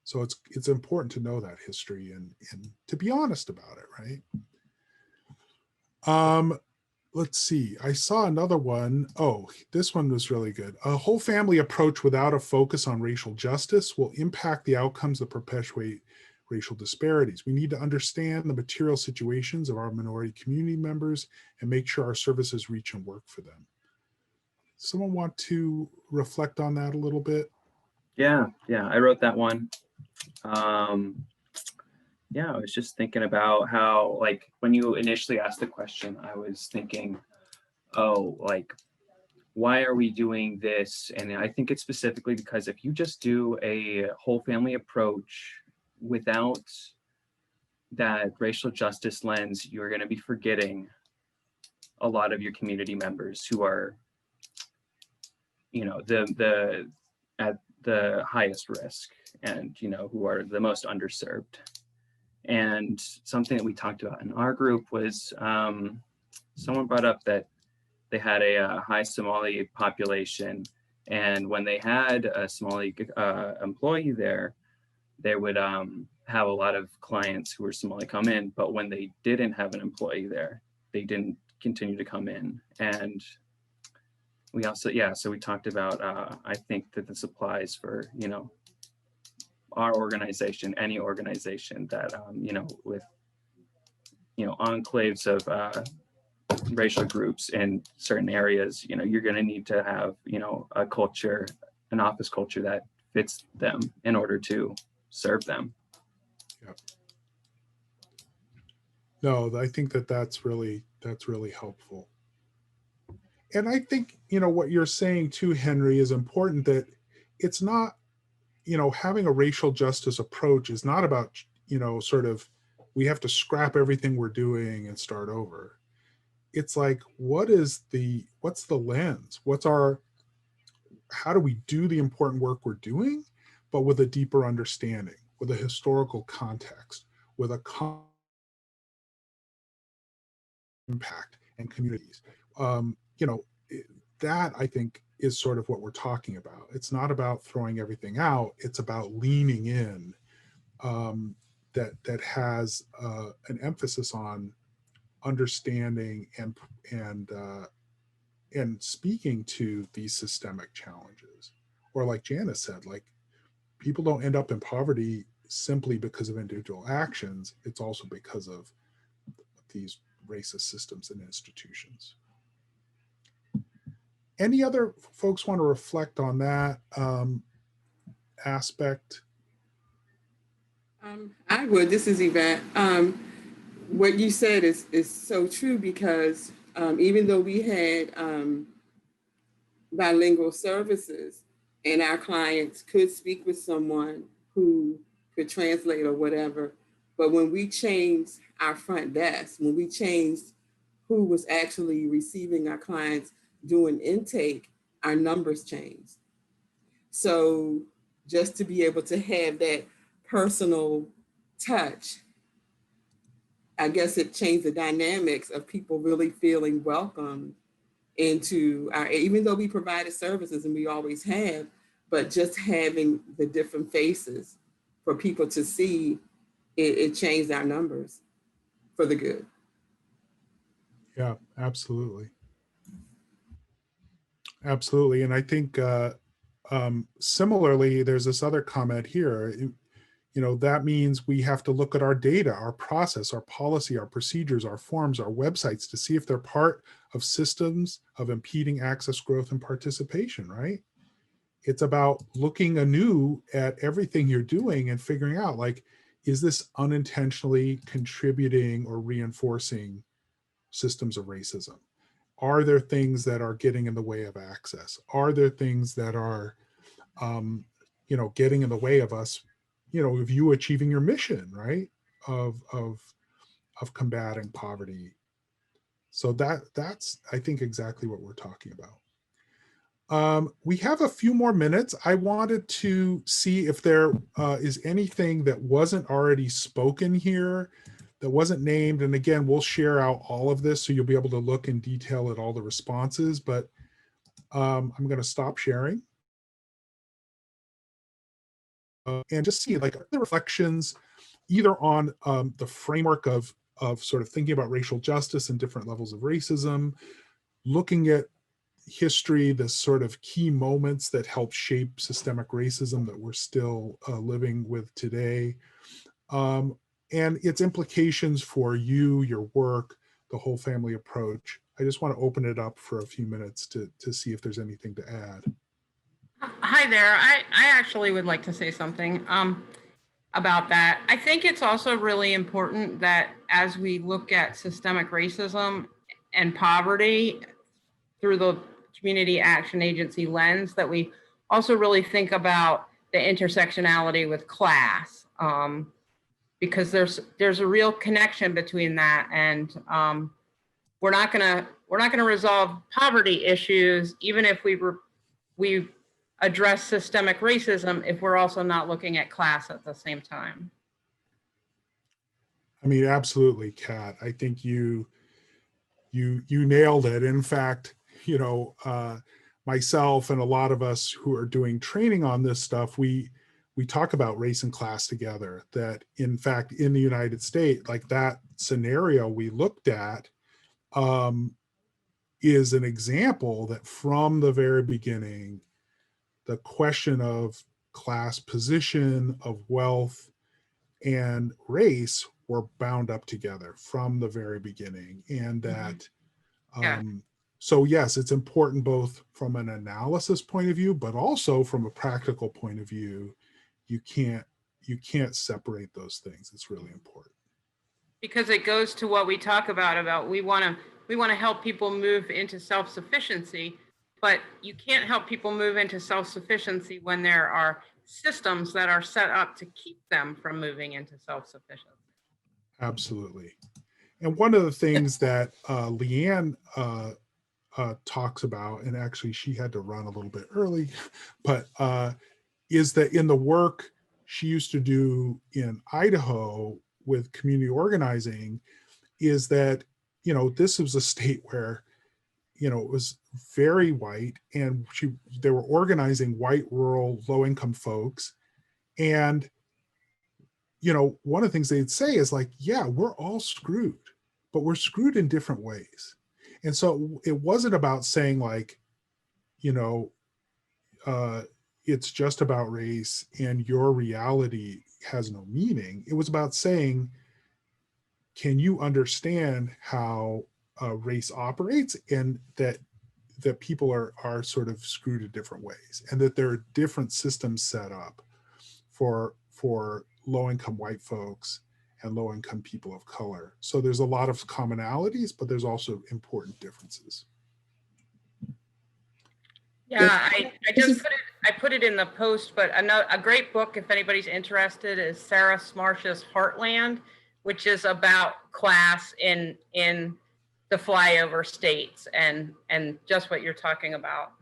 So it's important to know that history and to be honest about it, right? Let's see, I saw another one. Oh, this one was really good. A whole family approach without a focus on racial justice will impact the outcomes that perpetuate racial disparities. We need to understand the material situations of our minority community members and make sure our services reach and work for them. Someone want to reflect on that a little bit? Yeah, I wrote that one. Yeah, I was just thinking about how, like, when you initially asked the question, I was thinking, oh, like, why are we doing this? And I think it's specifically because if you just do a whole family approach without that racial justice lens, you're going to be forgetting a lot of your community members who are, you know, the at the highest risk and, you know, who are the most underserved. And something that we talked about in our group was someone brought up that they had a high Somali population, and when they had a Somali employee there, they would have a lot of clients who were Somali come in, but when they didn't have an employee there, they didn't continue to come in. And we also, so we talked about, I think that this applies for, you know, our organization, any organization that, you know, with, you know, enclaves of racial groups in certain areas, you know, you're going to need to have, you know, a culture, an office culture that fits them in order to serve them. Yeah. No, I think that's really helpful. And I think, you know, what you're saying too, Henry, is important, that it's not, you know, having a racial justice approach is not about, you know, sort of, we have to scrap everything we're doing and start over. It's like, what's the lens? How do we do the important work we're doing, but with a deeper understanding, with a historical context, with a impact and communities. You know, that I think is sort of what we're talking about. It's not about throwing everything out. It's about leaning in, that has an emphasis on understanding and speaking to these systemic challenges. Or like Janice said, like, people don't end up in poverty simply because of individual actions. It's also because of these racist systems and institutions. Any other folks want to reflect on that aspect? I would. This is Yvette. What you said is so true, because even though we had bilingual services and our clients could speak with someone who could translate or whatever, but when we changed our front desk, when we changed who was actually receiving our clients doing intake, our numbers changed. So just to be able to have that personal touch, I guess it changed the dynamics of people really feeling welcome into our, even though we provided services and we always have, but just having the different faces for people to see, it changed our numbers for the good. Yeah, absolutely. Absolutely. And I think similarly, there's this other comment here. You know, that means we have to look at our data, our process, our policy, our procedures, our forms, our websites to see if they're part of systems of impeding access, growth, and participation, right? It's about looking anew at everything you're doing and figuring out, like, is this unintentionally contributing or reinforcing systems of racism? Are there things that are getting in the way of access? Are there things that are, you know, getting in the way of us, you know, of you achieving your mission, right? Of combating poverty. So that's, I think, exactly what we're talking about. We have a few more minutes. I wanted to see if there is anything that wasn't already spoken here, that wasn't named. And again, we'll share out all of this so you'll be able to look in detail at all the responses, but I'm going to stop sharing. And just see, like, the reflections either on the framework of sort of thinking about racial justice and different levels of racism, looking at history, the sort of key moments that help shape systemic racism that we're still living with today, and its implications for you, your work, the whole family approach. I just want to open it up for a few minutes to see if there's anything to add. Hi there. I actually would like to say something about that. I think it's also really important that as we look at systemic racism and poverty through the Community Action Agency lens, that we also really think about the intersectionality with class, because there's a real connection between that, and we're not gonna resolve poverty issues even if we address systemic racism if we're also not looking at class at the same time. I mean, absolutely, Kat. I think you nailed it. In fact, you know, myself and a lot of us who are doing training on this stuff, we talk about race and class together. That in fact, in the United States, like that scenario we looked at is an example that from the very beginning, the question of class position, of wealth, and race were bound up together from the very beginning. And that, so yes, it's important both from an analysis point of view, but also from a practical point of view. You can't separate those things. It's really important. Because it goes to what we talk about we want to help people move into self-sufficiency, but you can't help people move into self-sufficiency when there are systems that are set up to keep them from moving into self-sufficiency. Absolutely. And one of the things that LeeAnn talks about, and actually she had to run a little bit early, but is that in the work she used to do in Idaho with community organizing, is that, you know, this was a state where, you know, it was very white, and they were organizing white, rural, low-income folks. And, you know, one of the things they'd say is like, yeah, we're all screwed, but we're screwed in different ways. And so it wasn't about saying like, you know, it's just about race and your reality has no meaning. It was about saying, can you understand how race operates, and that people are sort of screwed in different ways, and that there are different systems set up for low-income white folks and low-income people of color. So there's a lot of commonalities, but there's also important differences. Yeah, I put it in the post, but a great book, if anybody's interested, is Sarah Smarsh's Heartland, which is about class in the flyover states and just what you're talking about.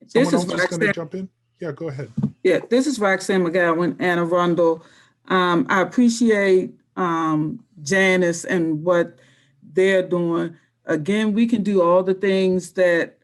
Someone else is going to jump in? Yeah, go ahead. Yeah, this is Roxanne McGowan, Anna Rundle. I appreciate Janice and what they're doing. Again, we can do all the things that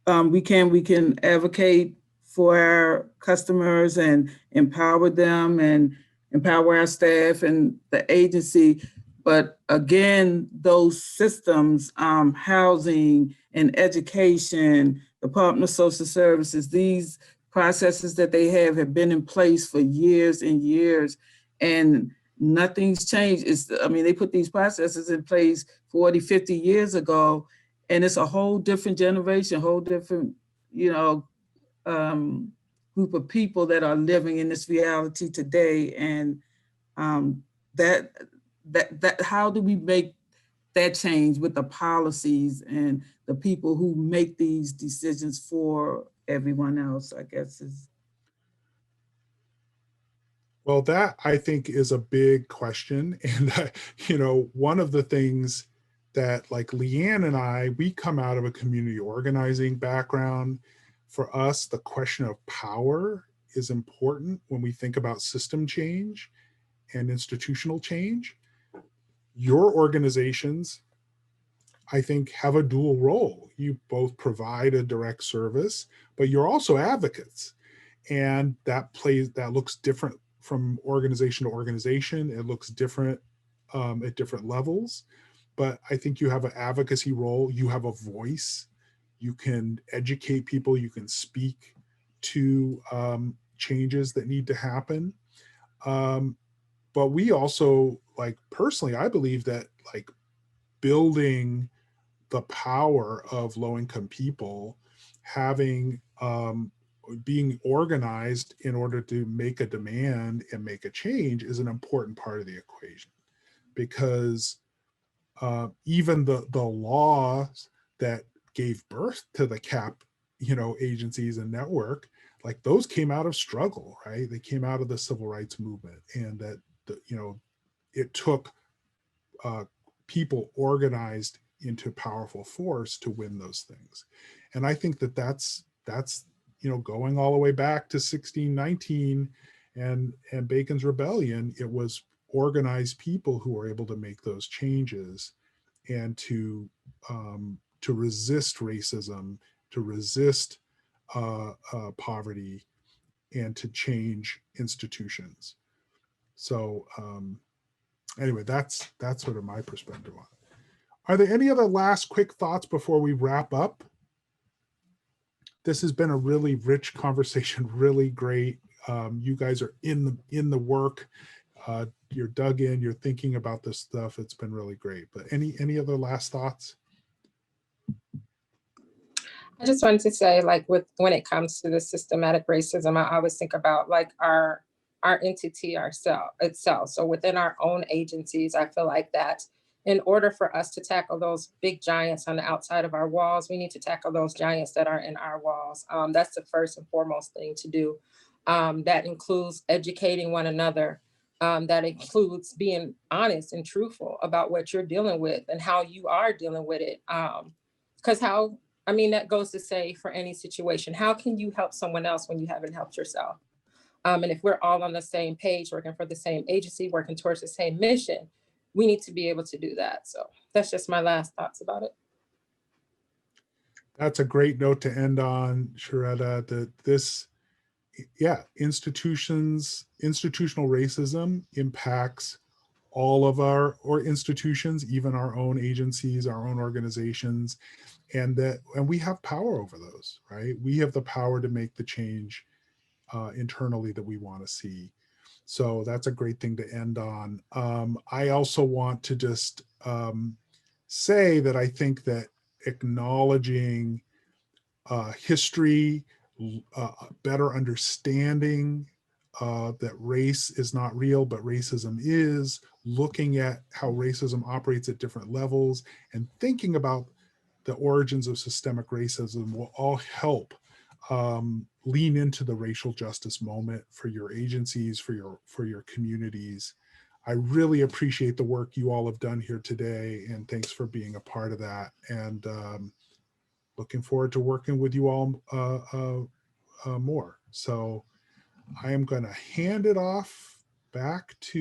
we can advocate for our customers and empower them and empower our staff and the agency. But again, those systems, housing and education, Department of Social Services, these processes that they have been in place for years and years, and nothing's changed. I mean, they put these processes in place 40, 50 years ago, and it's a whole different generation, whole different, group of people that are living in this reality today. And that how do we make that change with the policies and the people who make these decisions for everyone else, I guess is. Well, that I think is a big question. And, one of the things that like LeeAnn and I, we come out of a community organizing background. For us, the question of power is important when we think about system change and institutional change. Your organizations, I think, have a dual role. You both provide a direct service, but you're also advocates. And that looks different from organization to organization. It looks different at different levels. But I think you have an advocacy role. You have a voice. You can educate people. You can speak to changes that need to happen. But we also, like, personally, I believe that like building the power of low-income people, having being organized in order to make a demand and make a change is an important part of the equation, because even the laws that gave birth to the CAP, agencies and network, like those came out of struggle, right? They came out of the civil rights movement, and that it took people organized into powerful force to win those things. And I think that that's going all the way back to 1619 and Bacon's Rebellion. It was organized people who were able to make those changes and to resist racism, to resist poverty, and to change institutions. So anyway, that's sort of my perspective on it. Are there any other last quick thoughts before we wrap up? This has been a really rich conversation, really great. You guys are in the work. You're dug in, you're thinking about this stuff. It's been really great. But any other last thoughts? I just wanted to say, like, when it comes to the systematic racism, I always think about like our entity itself. So within our own agencies, I feel like that in order for us to tackle those big giants on the outside of our walls, we need to tackle those giants that are in our walls. That's the first and foremost thing to do. That includes educating one another. That includes being honest and truthful about what you're dealing with and how you are dealing with it. Because that goes to say, for any situation, how can you help someone else when you haven't helped yourself? And if we're all on the same page, working for the same agency, working towards the same mission, we need to be able to do that. So that's just my last thoughts about it. That's a great note to end on, Sharetta, that institutional racism impacts all of our institutions, even our own agencies, our own organizations, and we have power over those, right? We have the power to make the change internally that we want to see. So that's a great thing to end on. I also want to just say that I think that acknowledging history, better understanding that race is not real, but racism is, looking at how racism operates at different levels, and thinking about the origins of systemic racism will all help lean into the racial justice moment for your agencies, for your communities. I really appreciate the work you all have done here today, and thanks for being a part of that. And looking forward to working with you all more. So I am going to hand it off back to